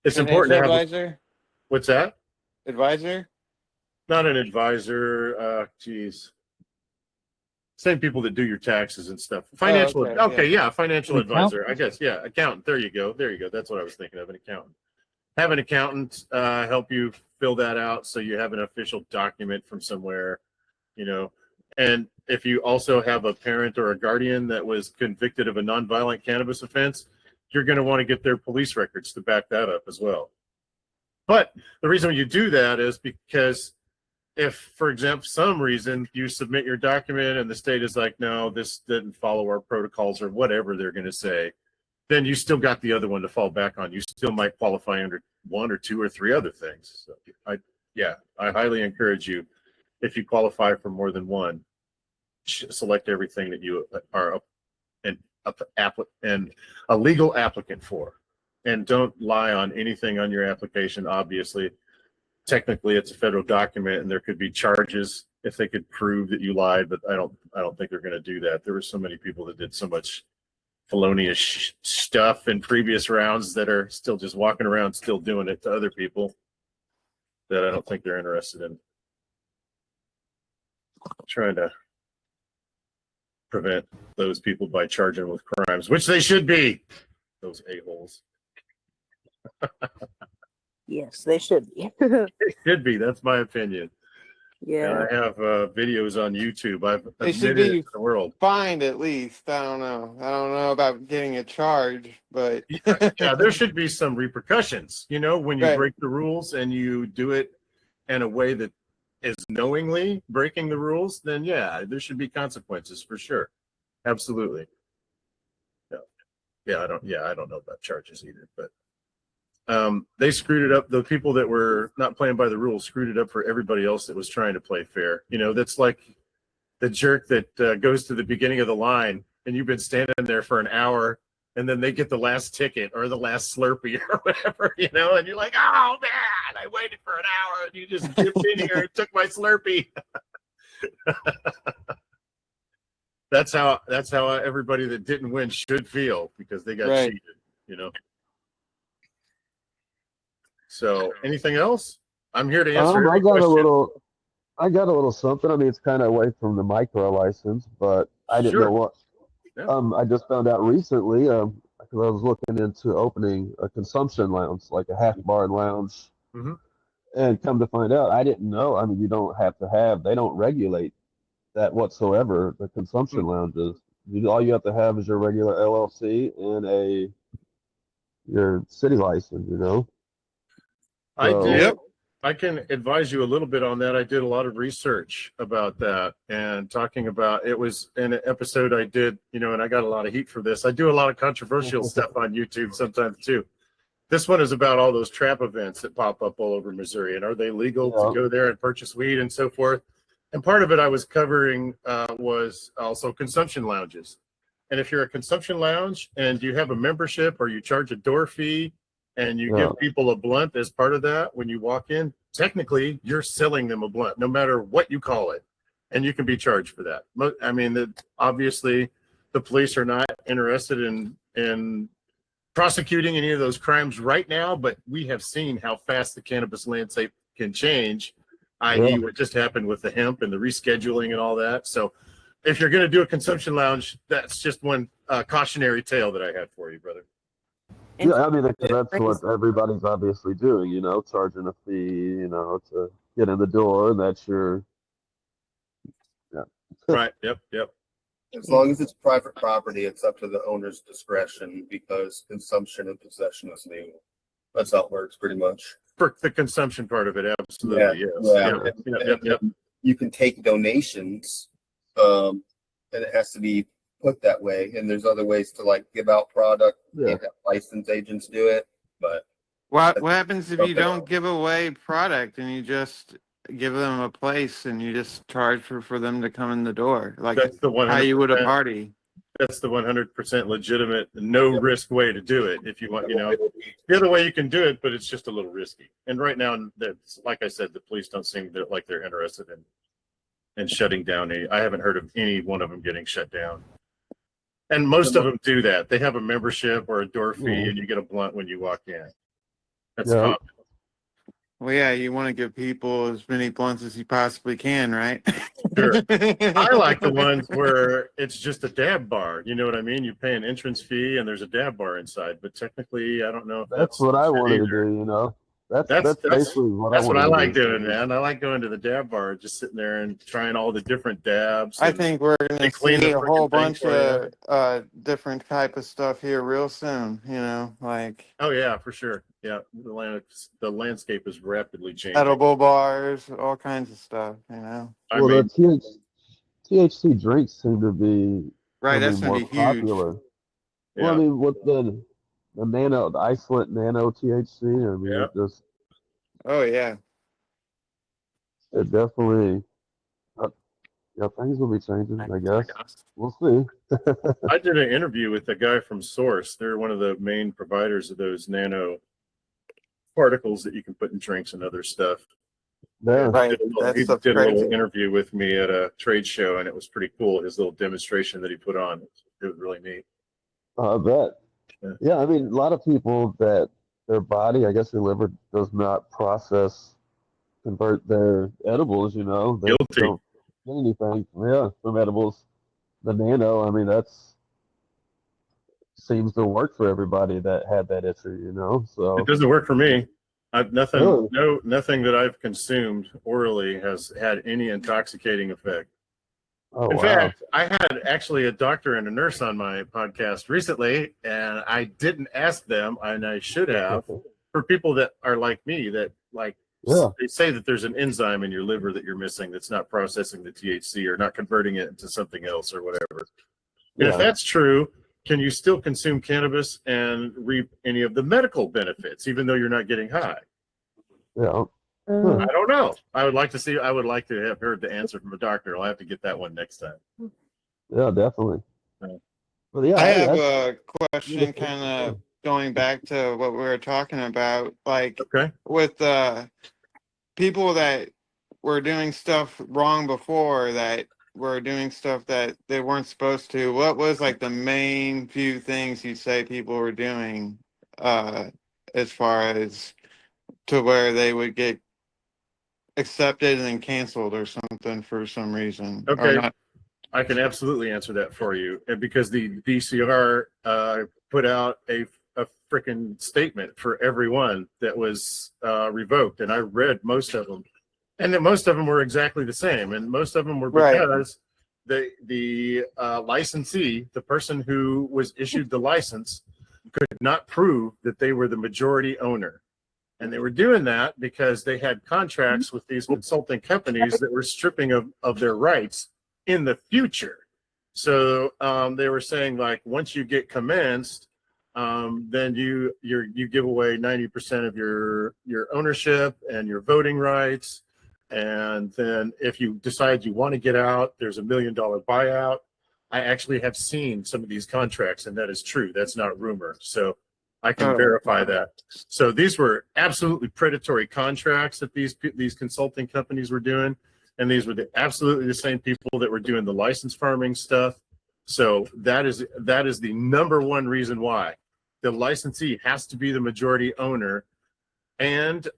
It's important to have advisor. What's that? Advisor? Not an advisor. Same people that do your taxes and stuff. Financial. Financial advisor. I guess. Yeah. Accountant. There you go. That's what I was thinking of. An accountant. Have an accountant help you fill that out so you have an official document from somewhere, And if you also have a parent or a guardian that was convicted of a nonviolent cannabis offense, you're going to want to get their police records to back that up as well. But the reason you do that is because if, for example, some reason you submit your document and the state is like, no, this didn't follow our protocols or whatever they're going to say, then you still got the other one to fall back on. You still might qualify under one or two or three other things. So I highly encourage you, if you qualify for more than one, select everything that you are a legal applicant for. And don't lie on anything on your application. Obviously, technically, it's a federal document, and there could be charges if they could prove that you lied. But I don't think they're going to do that. There were so many people that did so much felonious stuff in previous rounds that are still just walking around, still doing it to other people that I don't think they're interested in trying to prevent those people by charging with crimes, which they should be. Those a-holes. Yes, they should be. They should be. That's my opinion. Yeah. And I have videos on YouTube. I've They should admitted it be to the world. fined at least. I don't know about getting a charge, but Yeah, there should be some repercussions, you know, when you Right. break the rules and you do it in a way that is knowingly breaking the rules, then yeah, there should be consequences for sure. Absolutely. I don't know about charges either, but they screwed it up. The people that were not playing by the rules screwed it up for everybody else that was trying to play fair. You know, that's like the jerk that goes to the beginning of the line and you've been standing there for an hour and then they get the last ticket or the last Slurpee or whatever, you know, and you're like, oh man, I waited for an hour and you just dipped in here and took my Slurpee. That's how everybody that didn't win should feel, because they got Right. cheated, you know. So anything else? I'm here to answer I every got question. I got a little something. I mean, it's kind of away from the micro license, but I didn't Sure. know what. Yeah. I just found out recently, because I was looking into opening a consumption lounge, like a half bar and lounge, Mhm. and come to find out, I didn't know. I mean, you don't have to have. They don't regulate that whatsoever. The consumption lounges. All you have to have is your regular LLC and your city license. You know. I So, did. Yep. I can advise you a little bit on that. I did a lot of research about that and talking about it. Was in an episode I did, you know, and I got a lot of heat for this. I do a lot of controversial stuff on YouTube sometimes too. This one is about all those trap events that pop up all over Missouri, and are they legal to Yeah. go there and purchase weed and so forth. And part of it I was covering was also consumption lounges. And if you're a consumption lounge and you have a membership or you charge a door fee and you Yeah. give people a blunt as part of that when you walk in, technically you're selling them a blunt, no matter what you call it, and you can be charged for that. I mean, obviously the police are not interested in prosecuting any of those crimes right now, but we have seen how fast the cannabis landscape can change, i.e. Yeah. what just happened with the hemp and the rescheduling and all that. So if you're going to do a consumption lounge, that's just one cautionary tale that I had for you, brother. Yeah, I mean, that's what everybody's obviously doing, you know, charging a fee, you know, to get in the door. That's your, Right. Yep. As long as it's private property, it's up to the owner's discretion, because consumption and possession is legal. That's how it works pretty much. For the consumption part of it, absolutely. Yes. Yeah. Yep. You can take donations, and it has to be put that way. And there's other ways to like give out product. You can't have licensed agents do it, but what happens if you Okay. don't give away product and you just give them a place and you just charge for them to come in the door, like That's the 100%. how you would a party? That's the 100% legitimate, no risk way to do it. If you want, you know, the other way you can do it, but it's just a little risky. And right now, that's, like I said, the police don't seem like they're interested in shutting down any. I haven't heard of any one of them getting shut down. And most of them do that. They have a membership or a door fee, and you get a blunt when you walk in. That's common. Well, yeah, you want to give people as many blunts as you possibly can, right? Sure. I like the ones where it's just a dab bar. You know what I mean? You pay an entrance fee and there's a dab bar inside. But technically, I don't know if that's what I wanted to either. do, you know. That's That's basically what that's I what wanted I to like do. doing, man. I like going to the dab bar, just sitting there and trying all the different dabs. I and think we're going they to clean see the a whole freaking thing bunch for of different type of stuff here real soon, you know, like Oh yeah, for sure. Yeah, the landscape is rapidly changing. edible bars, all kinds of stuff, you know. I Well, mean, the THC drinks seem to be Right, becoming that's going more to be huge. popular. yeah, Well, I mean, with the isolate Nano-THC, I mean, Yeah. Oh, yeah. it definitely, things will be changing, I guess. We'll see. I did an interview with a guy from Source. They're one of the main providers of those nano particles that you can put in drinks and other stuff. Yeah. Right, that He stuff's did a little crazy. interview with me at a trade show, and it was pretty cool. His little demonstration that he put on, it was really neat. I bet. Yeah. Yeah, I mean, a lot of people that their body, I guess their liver does not convert their edibles, they Guilty. don't get anything, yeah, from edibles. The nano, I mean, that's seems to work for everybody that had that issue. It So, doesn't work for me. Nothing, really, nothing that I've consumed orally has had any intoxicating effect. oh, In wow. fact, I had actually a doctor and a nurse on my podcast recently, and I didn't ask them, and I should have, for people that are like me, that Yeah, they say that there's an enzyme in your liver that you're missing that's not processing the THC or not converting it into something else or whatever. And if yeah, that's true, can you still consume cannabis and reap any of the medical benefits, even though you're not getting high? yeah. I don't know. I would like to have heard the answer from a doctor. I'll have to get that one next time. Yeah, definitely. Yeah. But yeah, I have I a question kind of going back to what we were talking about, like Okay. with people that were doing stuff wrong before, that were doing stuff that they weren't supposed to. What was like the main few things you say people were doing as far as to where they would get accepted and then canceled or something for some reason? Or Okay. not? I can absolutely answer that for you. And because the DCR put out a freaking statement for everyone that was revoked, and I read most of them, and that most of them were exactly the same, and most of them were Right. because the licensee, the person who was issued the license, could not prove that they were the majority owner. And they were doing that because they had contracts with these consulting companies that were stripping of their rights in the future. So they were saying, like, once you get commenced, then you give away 90% of your ownership and your voting rights. And then if you decide you want to get out, there's $1 million buyout. I actually have seen some of these contracts, and that is true. That's not rumor. So I can verify that. So these were absolutely predatory contracts that these consulting companies were doing, and these were absolutely the same people that were doing the license farming stuff. So that is the number one reason why the licensee has to be the majority owner and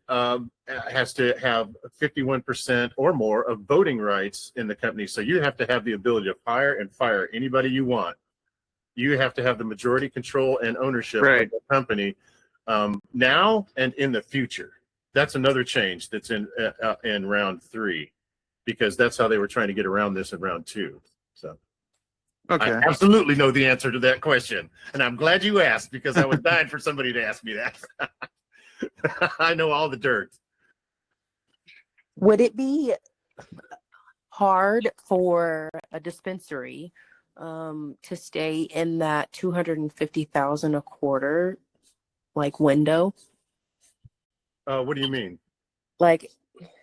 has to have 51% or more of voting rights in the company. So you have to have the ability to hire and fire anybody you want. You have to have the majority control and ownership Right. of the company now and in the future. That's another change that's in round 3, because that's how they were trying to get around this in round 2. So Okay. I absolutely know the answer to that question, and I'm glad you asked, because I was dying for somebody to ask me that. I know all the dirt. Would it be hard for a dispensary to stay in that 250,000 a quarter window? What do you mean?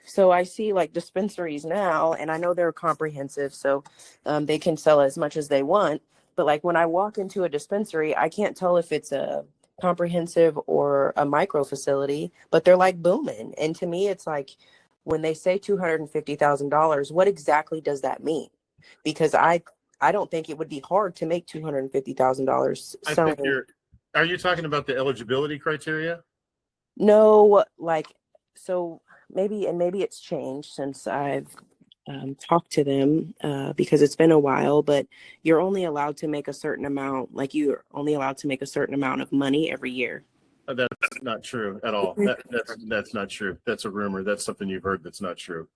So I see dispensaries now, and I know they're comprehensive, so they can sell as much as they want. But when I walk into a dispensary, I can't tell if it's a comprehensive or a micro facility, but they're booming. And to me, it's when they say $250,000, what exactly does that mean? Because I don't think it would be hard to make $250,000 I selling. think are you talking about the eligibility criteria? No, so maybe it's changed since I've talked to them because it's been a while, but you're only allowed to make a certain amount, you're only allowed to make a certain amount of money every year. That's not true at all. That's not true. That's a rumor. That's something you've heard. That's not true.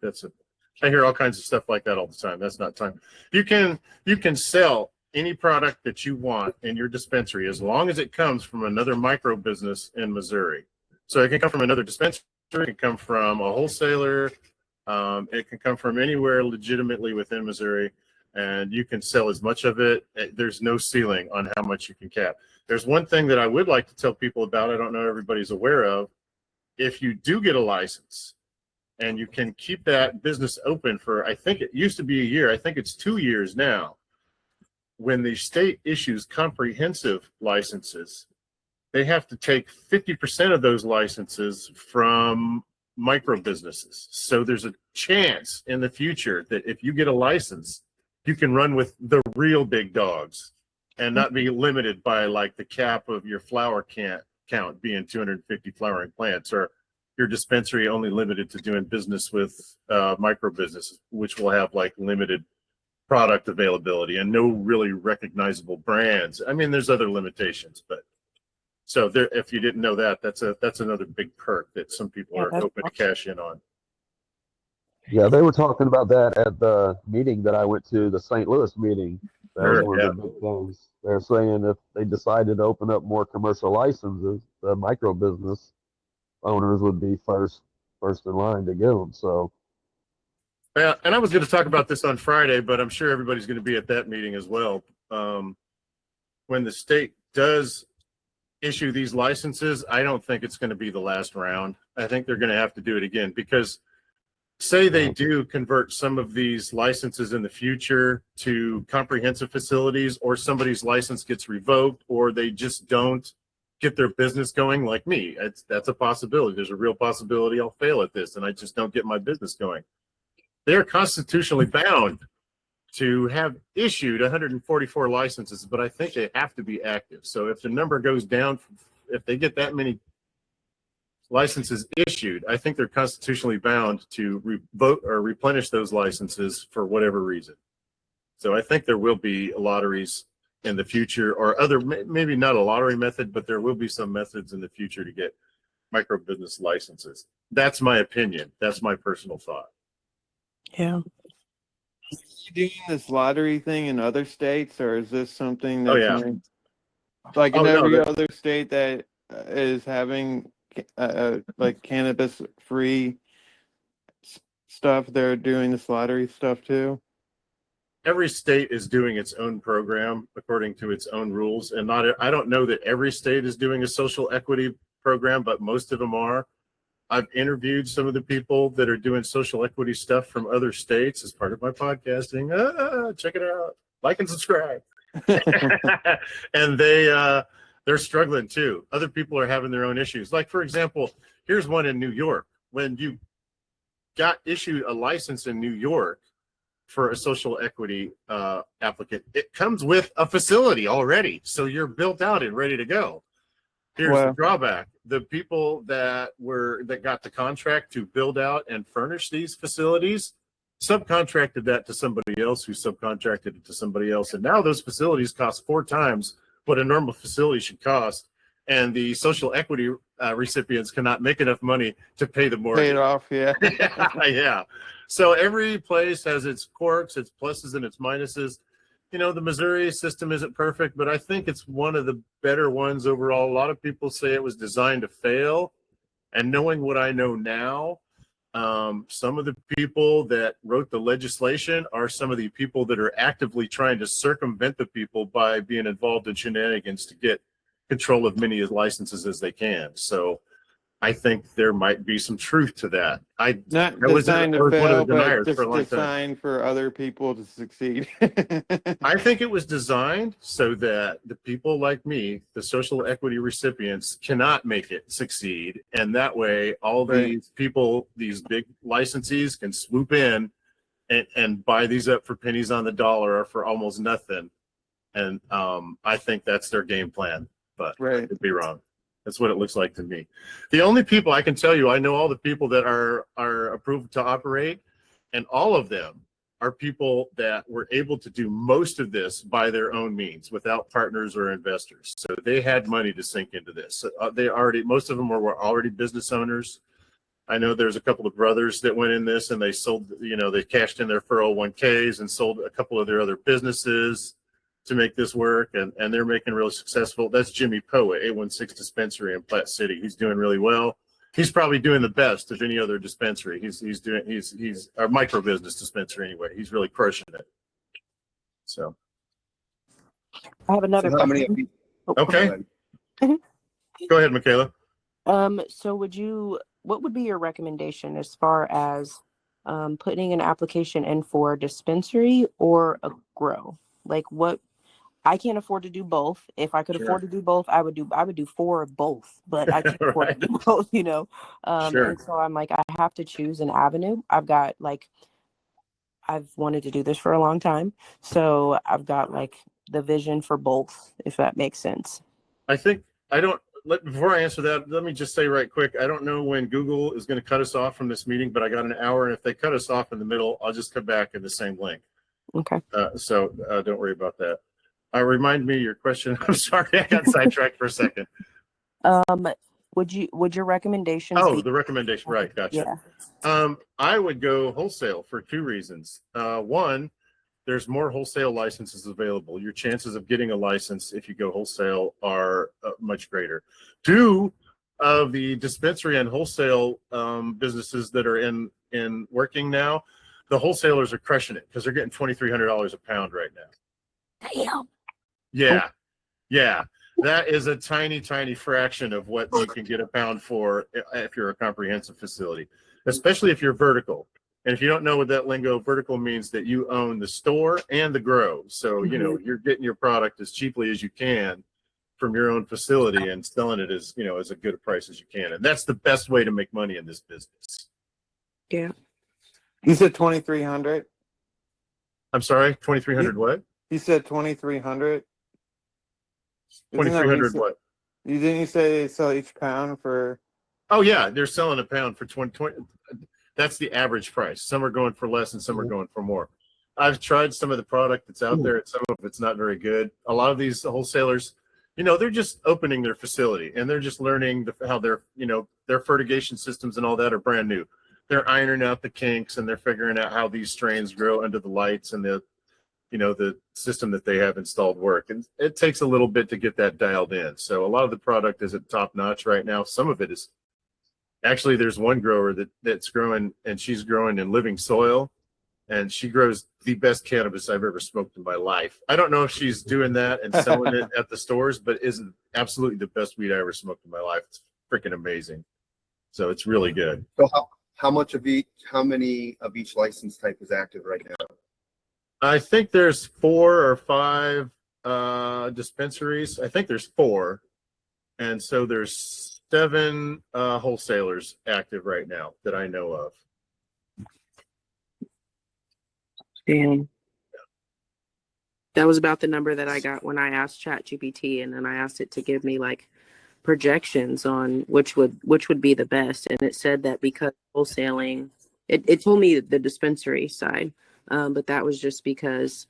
I hear all kinds of stuff like that all the time. That's not time. You can sell any product that you want in your dispensary as long as it comes from another micro business in Missouri. So it can come from another dispensary. It can come from a wholesaler. It can come from anywhere legitimately within Missouri, and you can sell as much of it. There's no ceiling on how much you can cap. There's one thing that I would like to tell people about. I don't know everybody's aware of. If you do get a license and you can keep that business open for, I think it used to be a year. I think it's 2 years now. When the state issues comprehensive licenses, they have to take 50% of those licenses from micro businesses. So there's a chance in the future that if you get a license, you can run with the real big dogs. and not be limited by like the cap of your flower count being 250 flowering plants, or your dispensary only limited to doing business with microbusinesses, which will have like limited product availability and no really recognizable brands. I mean, there's other limitations, but so there, if you didn't know that, that's another big perk that some people are hoping to cash in on. Yeah, they were talking about that at the meeting that I went to, the St. Louis meeting. That was one of the big things. They're saying if they decided to open up more commercial licenses, the micro business owners would be first in line to get them. So, yeah, and I was going to talk about this on Friday, but I'm sure everybody's going to be at that meeting as well. When the state does issue these licenses, I don't think it's going to be the last round. I think they're going to have to do it again, because say they do convert some of these licenses in the future to comprehensive facilities, or somebody's license gets revoked, or they just don't get their business going, like me. That's a possibility. There's a real possibility I'll fail at this and I just don't get my business going. They're constitutionally bound to have issued 144 licenses, but I think they have to be active. So if the number goes down, if they get that many licenses issued, I think they're constitutionally bound to revoke or replenish those licenses for whatever reason. So I think there will be lotteries in the future, or other, maybe not a lottery method, but there will be some methods in the future to get micro business licenses. That's my opinion. That's my personal thought. Yeah. Are you doing this lottery thing in other states, or is this something that's like in every other state that is having like cannabis free stuff, they're doing this lottery stuff too? Every state is doing its own program according to its own rules, and I don't know that every state is doing a social equity program, but most of them are. I've interviewed some of the people that are doing social equity stuff from other states as part of my podcasting. Check it out, like and subscribe. And they're struggling too. Other people are having their own issues. Like, for example, here's one in New York. When you got issued a license in New York for a social equity applicant, it comes with a facility already, so you're built out and ready to go. Here's the drawback: the people that got the contract to build out and furnish these facilities subcontracted that to somebody else, who subcontracted it to somebody else, and now those facilities cost 4 times what a normal facility should cost, and the social equity recipients cannot make enough money to pay the mortgage. Pay it off, yeah. Yeah. So every place has its quirks, its pluses and its minuses. You know, the Missouri system isn't perfect, but I think it's one of the better ones overall. A lot of people say it was designed to fail. And knowing what I know now, some of the people that wrote the legislation are some of the people that are actively trying to circumvent the people by being involved in shenanigans to get control of many licenses as they can. So I think there might be some truth to that. Not designed to fail, but just designed for other people to succeed. I think it was designed so that the people like me, the social equity recipients, cannot make it succeed. And that way, all these people, these big licensees, can swoop in and buy these up for pennies on the dollar or for almost nothing. And I think that's their game plan, but I could be wrong. That's what it looks like to me. The only people I can tell you, I know all the people that are approved to operate, and all of them are people that were able to do most of this by their own means without partners or investors. So they had money to sink into this. So most of them were already business owners. I know there's a couple of brothers that went in this and they sold, they cashed in their 401ks and sold a couple of their other businesses to make this work, and they're making really successful. That's Jimmy Poe at 816 Dispensary in Platte City. He's doing really well. He's probably doing the best of any other dispensary. He's our micro business dispensary anyway. He's really crushing it. So I have another question. Okay. Go ahead, Michaela. So what would be your recommendation as far as putting an application in for a dispensary or a grow? Like, what? I can't afford to do both. If I could afford to do both, I would do 4 of both, but I can't afford to do both, And so I'm like, I have to choose an avenue. I've wanted to do this for a long time. So I've got like the vision for both, if that makes sense. I think before I answer that, let me just say right quick, I don't know when Google is going to cut us off from this meeting, but I got an hour, and if they cut us off in the middle, I'll just come back in the same link. Okay. So don't worry about that. Remind me your question. I'm sorry, I got sidetracked for a second. Would your recommendations be? The recommendation, right? Gotcha. Yeah. I would go wholesale for two reasons. One, there's more wholesale licenses available. Your chances of getting a license if you go wholesale are much greater. Two, of the dispensary and wholesale businesses that are in working now, the wholesalers are crushing it because they're getting $2,300 a pound right now. Damn. Yeah. That is a tiny fraction of what you can get a pound for if you're a comprehensive facility, especially if you're vertical. And if you don't know what that lingo, vertical means that you own the store and the grow. So, you're getting your product as cheaply as you can from your own facility and selling it as, as a good a price as you can. And that's the best way to make money in this business. Yeah. You said 2,300. I'm sorry, 2,300 what? You said 2,300. 2,300 what? Didn't you say they sell each pound for? Oh yeah, they're selling a pound for 20. That's the average price. Some are going for less and some are going for more. I've tried some of the product that's out there, and some of it's not very good. A lot of these wholesalers, they're just opening their facility and they're just learning how their fertigation systems and all that are brand new. They're ironing out the kinks and they're figuring out how these strains grow under the lights and the system that they have installed work. And it takes a little bit to get that dialed in. So a lot of the product isn't top notch right now. Some of it is actually, there's one grower that's growing, and she's growing in living soil, and she grows the best cannabis I've ever smoked in my life. I don't know if she's doing that and selling it at the stores, but isn't absolutely the best weed I ever smoked in my life. It's freaking amazing. So it's really good. So how many of each license type is active right now? I think there's 4 or 5 dispensaries. I think there's 4. And so there's 7 wholesalers active right now that I know of. Damn. That was about the number that I got when I asked ChatGPT, and then I asked it to give me like projections on which would be the best. And it said that because wholesaling, it told me the dispensary side. But that was just because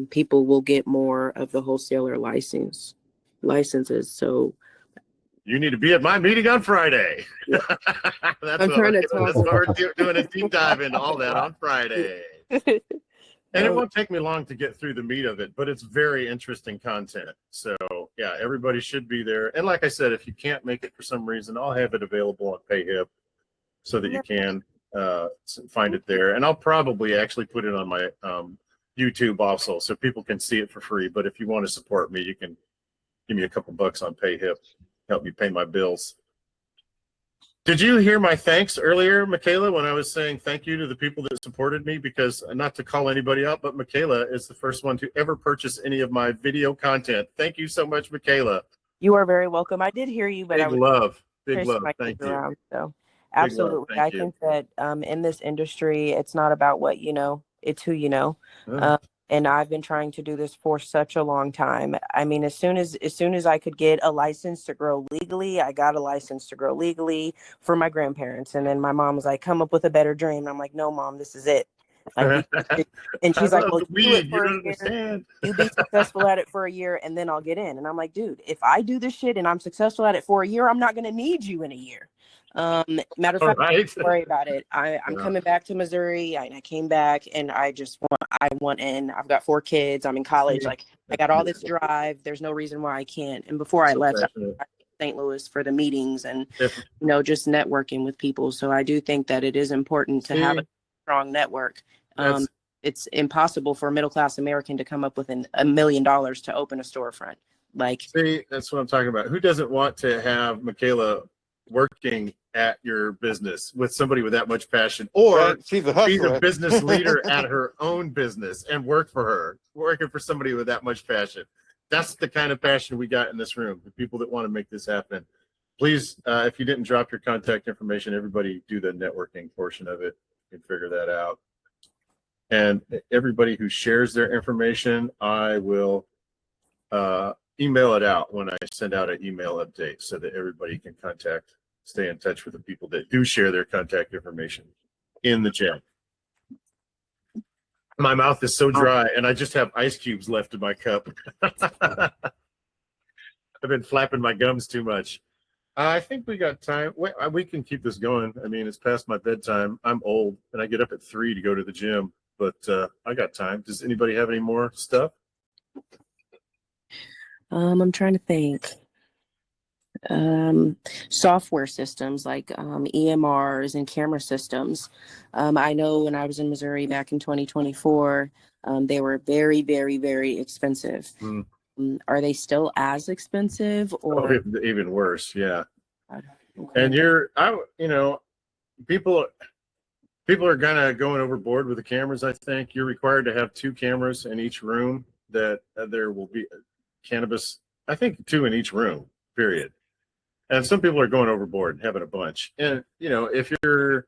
people will get more of the wholesaler licenses. So you need to be at my meeting on Friday. Yeah. That's what we're doing a deep dive into all that on Friday. And it won't take me long to get through the meat of it, but it's very interesting content. So yeah, everybody should be there. And like I said, if you can't make it for some reason, I'll have it available on Payhip so that you can find it there. And I'll probably actually put it on my YouTube also so people can see it for free. But if you want to support me, you can give me a couple bucks on Payhip, help me pay my bills. Did you hear my thanks earlier, Michaela, when I was saying thank you to the people that supported me? Because not to call anybody out, but Michaela is the first one to ever purchase any of my video content. Thank you so much, Michaela. You are very welcome. I did hear you, but Big love. Thank you. Around, so absolutely. I think that in this industry, it's not about what you know, it's who you know. And I've been trying to do this for such a long time. I mean, as soon as I could get a license to grow legally, I got a license to grow legally for my grandparents. And then my mom was like, come up with a better dream. And I'm like, no, Mom, this is it. Like, and she's like, well, you be successful at it for a year and then I'll get in. And I'm like, dude, if I do this shit and I'm successful at it for a year, I'm not going to need you in a year. Matter of fact, don't worry about it. I'm coming back to Missouri. I came back and I want in. I've got 4 kids. I'm in college. Like, I got all this drive. There's no reason why I can't. And before I left, I went to St. Louis for the meetings and, just networking with people. So I do think that it is important to have a strong network. It's impossible for a middle-class American to come up with $1 million to open a storefront. Like, see, that's what I'm talking about. Who doesn't want to have Michaela working at your business with somebody with that much passion, or she's a be the business leader at her own business and work for her, working for somebody with that much passion? That's the kind of passion we got in this room, the people that want to make this happen. Please, if you didn't drop your contact information, everybody do the networking portion of it. You can figure that out. And everybody who shares their information, I will email it out when I send out an email update so that everybody can stay in touch with the people that do share their contact information in the chat. My mouth is so dry and I just have ice cubes left in my cup. I've been flapping my gums too much. I think we got time. We can keep this going. I mean, it's past my bedtime. I'm old and I get up at 3 to go to the gym, but I got time. Does anybody have any more stuff? I'm trying to think. Software systems like EMRs and camera systems. I know when I was in Missouri back in 2024, they were very, very, very expensive. Are they still as expensive or even worse? Yeah. Okay. And people are going overboard with the cameras. I think you're required to have 2 cameras in each room. That there will be cannabis. I think 2 in each room. Period. And some people are going overboard and having a bunch. And if you're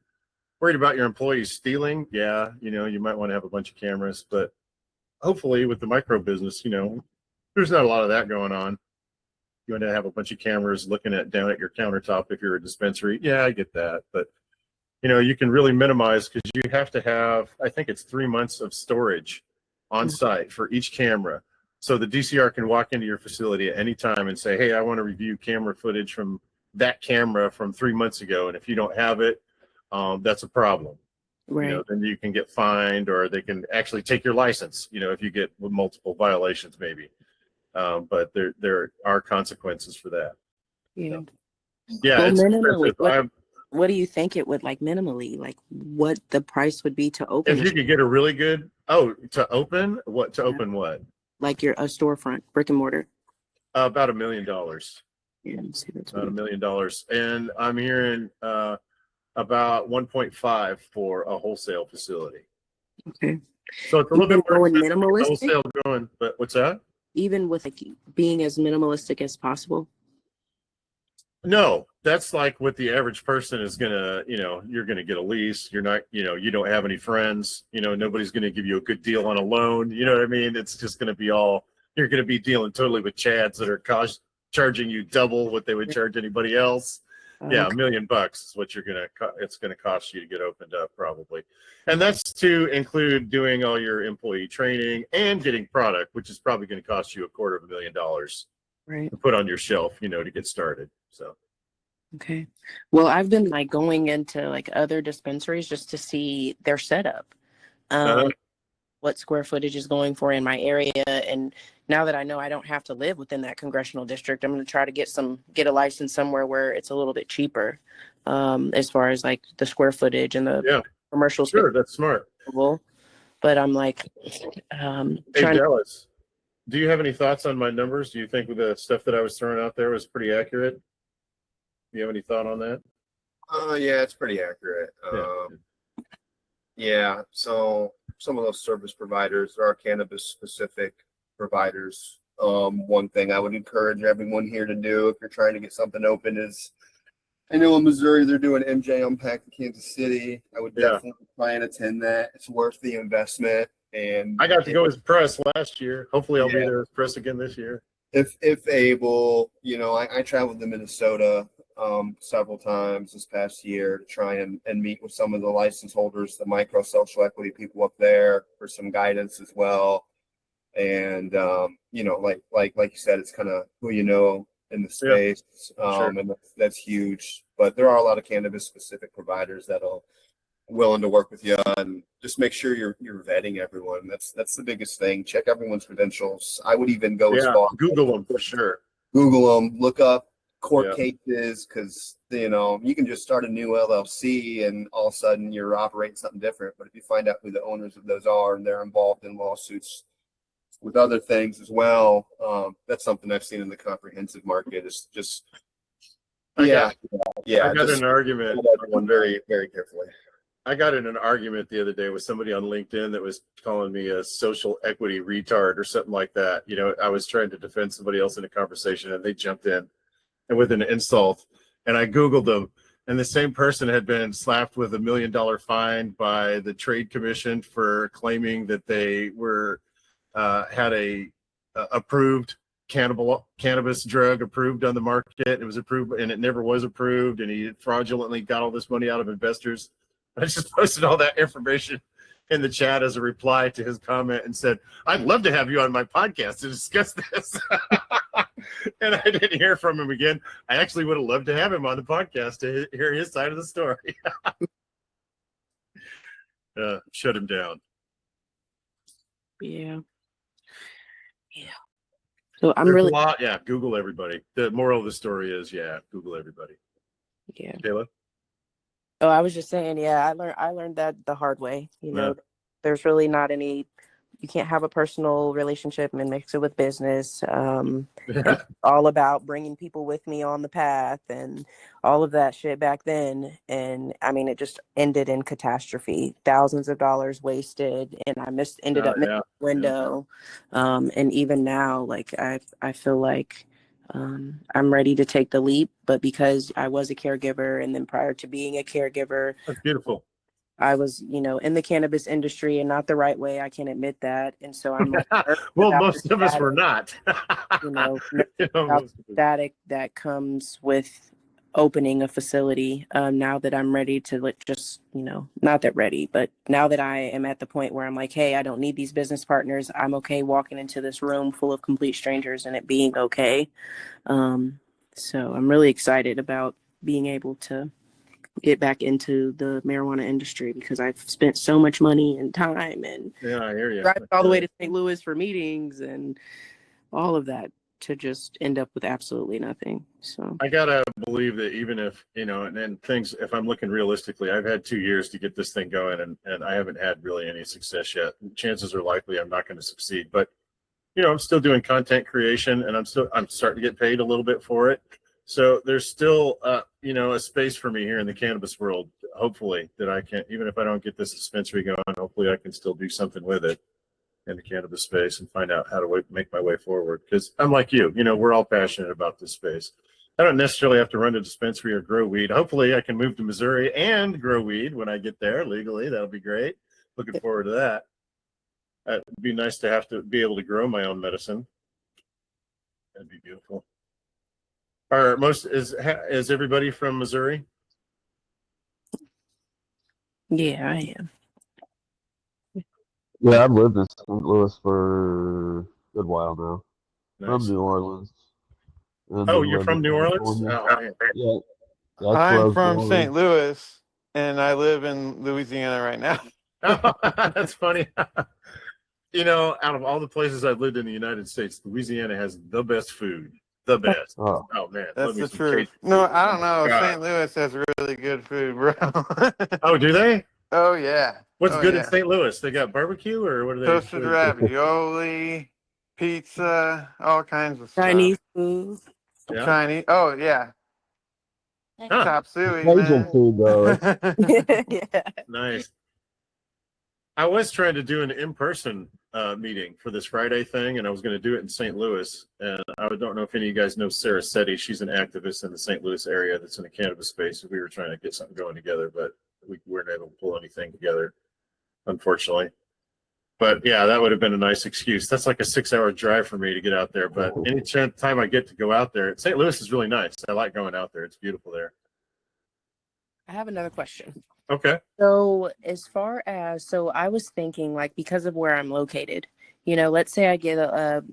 worried about your employees stealing, yeah, you might want to have a bunch of cameras. But hopefully, with the micro business, there's not a lot of that going on. You want to have a bunch of cameras looking down at your countertop if you're a dispensary. Yeah, I get that. But, you can really minimize because you have to have, I think it's 3 months of storage on site for each camera. So the DCR can walk into your facility at any time and say, hey, I want to review camera footage from that camera from 3 months ago. And if you don't have it, that's a problem. right? Then you can get fined or they can actually take your license, if you get multiple violations maybe. But there are consequences for that. Yeah. Yeah, Well, it's minimally, what do you think it would minimally, what the price would be to open if you could get a really good to open what? a storefront, brick and mortar? About $1 million. Yeah, let me see, that's About what $1 million. And I'm hearing about 1.5 for a wholesale facility. okay. So it's a little Even bit more going expensive with minimalistic, wholesale going, but what's that? even with being as minimalistic as possible. No, that's like what the average person is gonna, you're gonna get a lease. You're not, you don't have any friends. Nobody's gonna give you a good deal on a loan. You know what I mean? It's just gonna be you're gonna be dealing totally with chads that are charging you double what they would charge anybody else. Yeah, Okay. $1 million is what it's gonna cost you to get opened up probably, and that's to include doing all your employee training and getting product, which is probably going to cost you $250,000 Right. to put on your shelf, to get started. So. Okay. Well, I've been going into other dispensaries just to see their setup. What square footage is going for in my area. And now that I know I don't have to live within that congressional district, I'm going to try to get a license somewhere where it's a little bit cheaper, as far as the square footage and the commercial space. Sure, that's smart. But I'm Hey, trying Dallas, do you have any thoughts on my numbers? Do you think the stuff that I was throwing out there was pretty accurate? Do you have any thought on that? Yeah, it's pretty accurate. Yeah, so some of those service providers, there are cannabis specific providers. One thing I would encourage everyone here to do if you're trying to get something open is, I know in Missouri they're doing MJ Unpacked in Kansas City. I would definitely try and attend that. It's worth the investment. And I got to go as press last year. Hopefully I'll be there as press again this year. If able, I traveled to Minnesota several times this past year to try and meet with some of the license holders, the micro social equity people up there for some guidance as well. And like you said, it's kind of who you know in the space. Sure. And that's huge. But there are a lot of cannabis specific providers that'll willing to work with you, and just make sure you're vetting everyone. That's the biggest thing. Check everyone's credentials. I would even go as far Google them for sure. Google them, look up court cases, because you can just start a new LLC and all of a sudden you're operating something different. But if you find out who the owners of those are and they're involved in lawsuits with other things as well, that's something I've seen in the comprehensive market. Is just I got in an argument. Everyone very, very carefully. I got in an argument the other day with somebody on LinkedIn that was calling me a social equity retard or something like that. I was trying to defend somebody else in a conversation and they jumped in and with an insult, and I Googled them, and the same person had been slapped with $1 million fine by the Trade Commission for claiming that they were had a approved cannabis drug approved on the market. It was approved and it never was approved, and he fraudulently got all this money out of investors. I just posted all that information in the chat as a reply to his comment and said, I'd love to have you on my podcast to discuss this. And I didn't hear from him again. I actually would have loved to have him on the podcast to hear his side of the story. Shut him down. Yeah. So I'm There's really, a lot. Yeah, Google everybody. The moral of the story is, Google everybody. yeah. Kayla? Oh, I was just saying, I learned that the hard way. There's really not any. You can't have a personal relationship and mix it with business. It's all about bringing people with me on the path and all of that shit back then. And I mean, it just ended in catastrophe. Thousands of dollars wasted, and I ended up missing the window. And even now, like I feel like I'm ready to take the leap. But because I was a caregiver, and then prior to being a caregiver, That's beautiful. I was, in the cannabis industry and not the right way. I can admit that. And so I'm like, well, most of us were not. Static that comes with opening a facility. Now that I'm ready to just, not that ready, but now that I am at the point where I'm like, hey, I don't need these business partners. I'm okay walking into this room full of complete strangers and it being okay. So I'm really excited about being able to get back into the marijuana industry because I've spent so much money and time and I hear you. driving all the way to St. Louis for meetings and all of that to just end up with absolutely nothing. So I gotta believe that even if, and things, if I'm looking realistically, I've had 2 years to get this thing going and I haven't had really any success yet. Chances are likely I'm not going to succeed, but I'm still doing content creation and I'm starting to get paid a little bit for it. So there's still, a space for me here in the cannabis world, hopefully, that I can, even if I don't get this dispensary going, hopefully I can still do something with it in the cannabis space and find out how to make my way forward. Because I'm like you, we're all passionate about this space. I don't necessarily have to run a dispensary or grow weed. Hopefully I can move to Missouri and grow weed when I get there legally. That'll be great. Looking forward to that. It'd be nice to have to be able to grow my own medicine. That'd be beautiful. Is everybody from Missouri? yeah, I am. Yeah, I've lived in St. Louis for a good while now. Nice. From New Orleans. Oh, you're from New Orleans? Yeah. I'm from St. Louis, and I live in Louisiana right now. That's funny. Out of all the places I've lived in the United States, Louisiana has the best food. The best. Oh man, that's the truth. No, I don't know. St. Louis has really good food, bro. Oh, do they? Oh yeah. What's good in St. Louis? They got barbecue, or what are they? Toasted ravioli, pizza, all kinds of Chinese stuff. food. Yeah. Chinese. Oh yeah. Chop suey, Asian man. food though. Yeah. Nice. I was trying to do an in-person meeting for this Friday thing, and I was going to do it in St. Louis. And I don't know if any of you guys know Sarah Setti. She's an activist in the St. Louis area that's in the cannabis space. We were trying to get something going together, but we weren't able to pull anything together, unfortunately. But yeah, that would have been a nice excuse. That's like a 6-hour drive for me to get out there. But any time I get to go out there, St. Louis is really nice. I like going out there. It's beautiful there. I have another question. Okay. So I was thinking, like, because of where I'm located, let's say I get a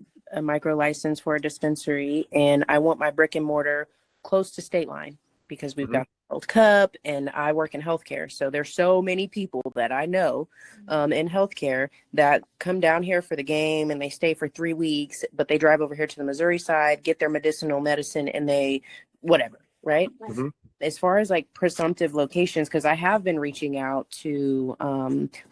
micro license for a dispensary and I want my brick and mortar close to state line because we've got the World Cup and I work in healthcare. So there's so many people that I know in healthcare that come down here for the game and they stay for 3 weeks, but they drive over here to the Missouri side, get their medicinal medicine and they whatever, right? Mm-hmm. As far as like presumptive locations, because I have been reaching out to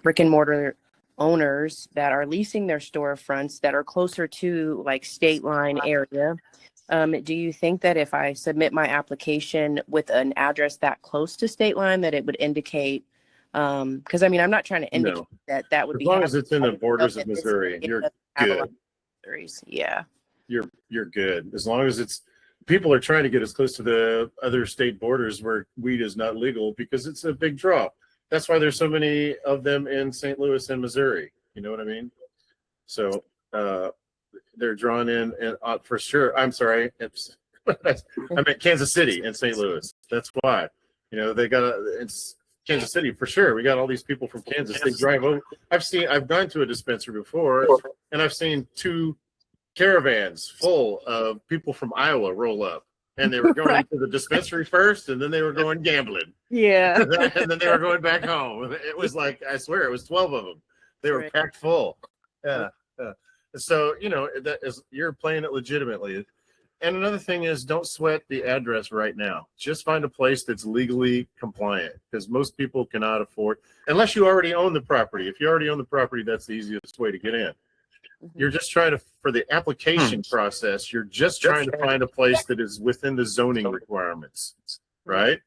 brick and mortar owners that are leasing their storefronts that are closer to like state line area. Do you think that if I submit my application with an address that close to state line, that it would indicate? Because I mean, I'm not trying to indicate that would be. As long as it's in the borders of Missouri, you're good. Yeah. You're good. As long as it's. People are trying to get as close to the other state borders where weed is not legal because it's a big draw. That's why there's so many of them in St. Louis and Missouri. You know what I mean? So they're drawn in, and for sure. I'm sorry, I meant Kansas City and St. Louis. That's why, they got it's Kansas City for sure. We got all these people from Kansas. They drive over. I've gone to a dispensary before, and I've seen 2 caravans full of people from Iowa roll up, and they were going Right. to the dispensary first, and then they were going gambling. Yeah. And then they were going back home. It was like, I swear, it was 12 of them. They were Right. packed full. Yeah. So, that is, you're playing it legitimately. And another thing is, don't sweat the address right now. Just find a place that's legally compliant, because most people cannot afford, unless you already own the property. If you already own the property, that's the easiest way to get in. You're just trying to, for the application process, you're just trying to find a place that is within the zoning requirements, right?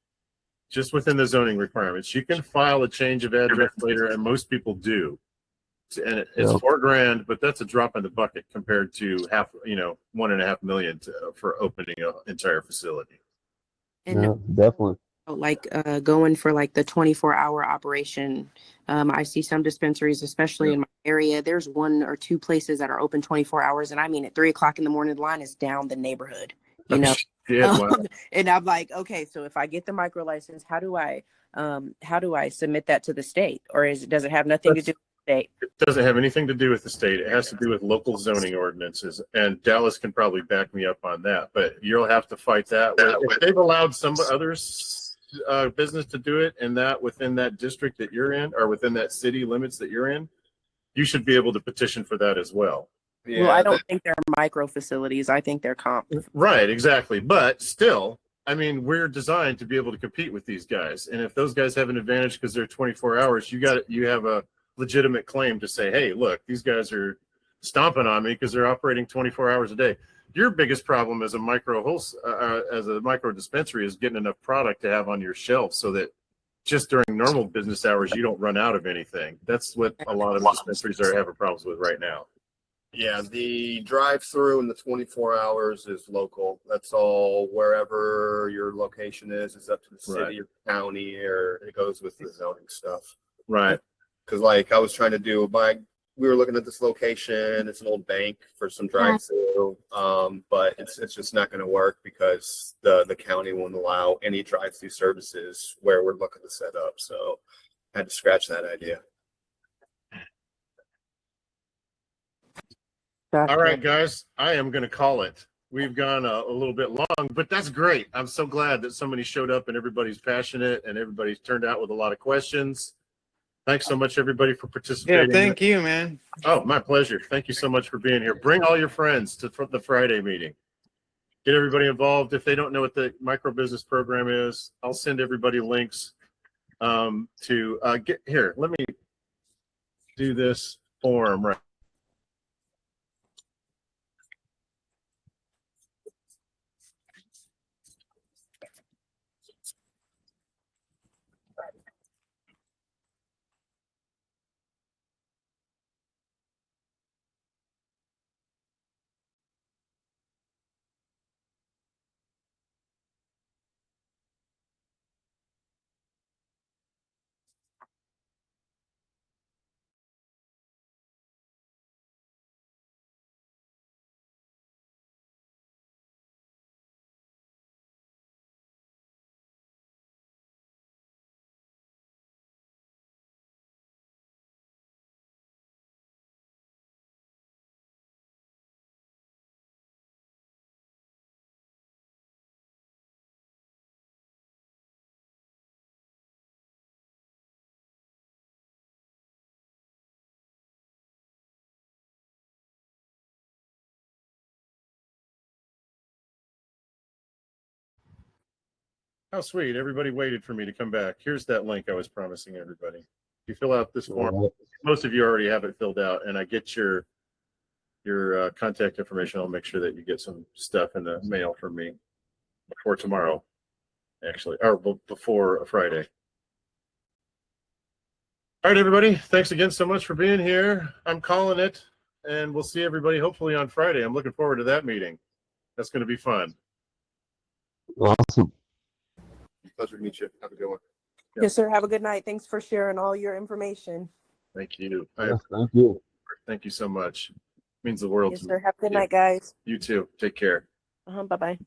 Just within the zoning requirements. You can file a change of address later, and most people do. And it's $4,000, but that's a drop in the bucket compared to $1.5 million for opening an entire facility. And Yeah, definitely. like going for like the 24-hour operation. I see some dispensaries, especially in my area, there's 1 or 2 places that are open 24 hours. And I mean, at 3:00 in the morning, the line is down the neighborhood, Wow. And I'm like, okay, so if I get the micro license, how do I submit that to the state? Or does it have nothing to do with the state? It doesn't have anything to do with the state. It has to do with local zoning ordinances. And Dallas can probably back me up on that, but you'll have to fight that. If they've allowed some others business to do it, and that within that district that you're in, or within that city limits that you're in, you should be able to petition for that as well. Yeah, Well, I don't think they're micro facilities. I think they're comp. Right, exactly. But still, I mean, we're designed to be able to compete with these guys. And if those guys have an advantage because they're 24 hours, you have a legitimate claim to say, hey, look, these guys are stomping on me because they're operating 24 hours a day. Your biggest problem as a micro dispensary is getting enough product to have on your shelf so that just during normal business hours you don't run out of anything. That's what a lot of dispensaries are having problems with right now. Yeah, the drive-through in the 24 hours is local. That's all. Wherever your location is, it's up to the city or county, or it goes with the zoning stuff. Right. Because like I was trying to do we were looking at this location. It's an old bank for some drive-through, but it's just not going to work because the county won't allow any drive-through services where we're looking to set up. So I had to scratch that idea. All right, guys, I am going to call it. We've gone a little bit long, but that's great. I'm so glad that somebody showed up and everybody's passionate and everybody's turned out with a lot of questions. Thanks so much, everybody, for participating. Yeah, thank you, man. Oh, my pleasure. Thank you so much for being here. Bring all your friends to the Friday meeting. Get everybody involved. If they don't know what the micro business program is, I'll send everybody links to get here. Let me do this form right. How sweet. Everybody waited for me to come back. Here's that link I was promising everybody. If you fill out this form, most of you already have it filled out, and I get your contact information. I'll make sure that you get some stuff in the mail from me before tomorrow, actually, or before Friday. All right, everybody. Thanks again so much for being here. I'm calling it, and we'll see everybody hopefully on Friday. I'm looking forward to that meeting. That's going to be fun. Awesome. Pleasure to meet you. Have a good one. Yes, sir. Have a good night. Thanks for sharing all your information. Thank you. Yes, thank you. Thank you so much. Means the world Yes, to me. sir. Have a good Yeah. night, guys. You too. Take care. Bye bye.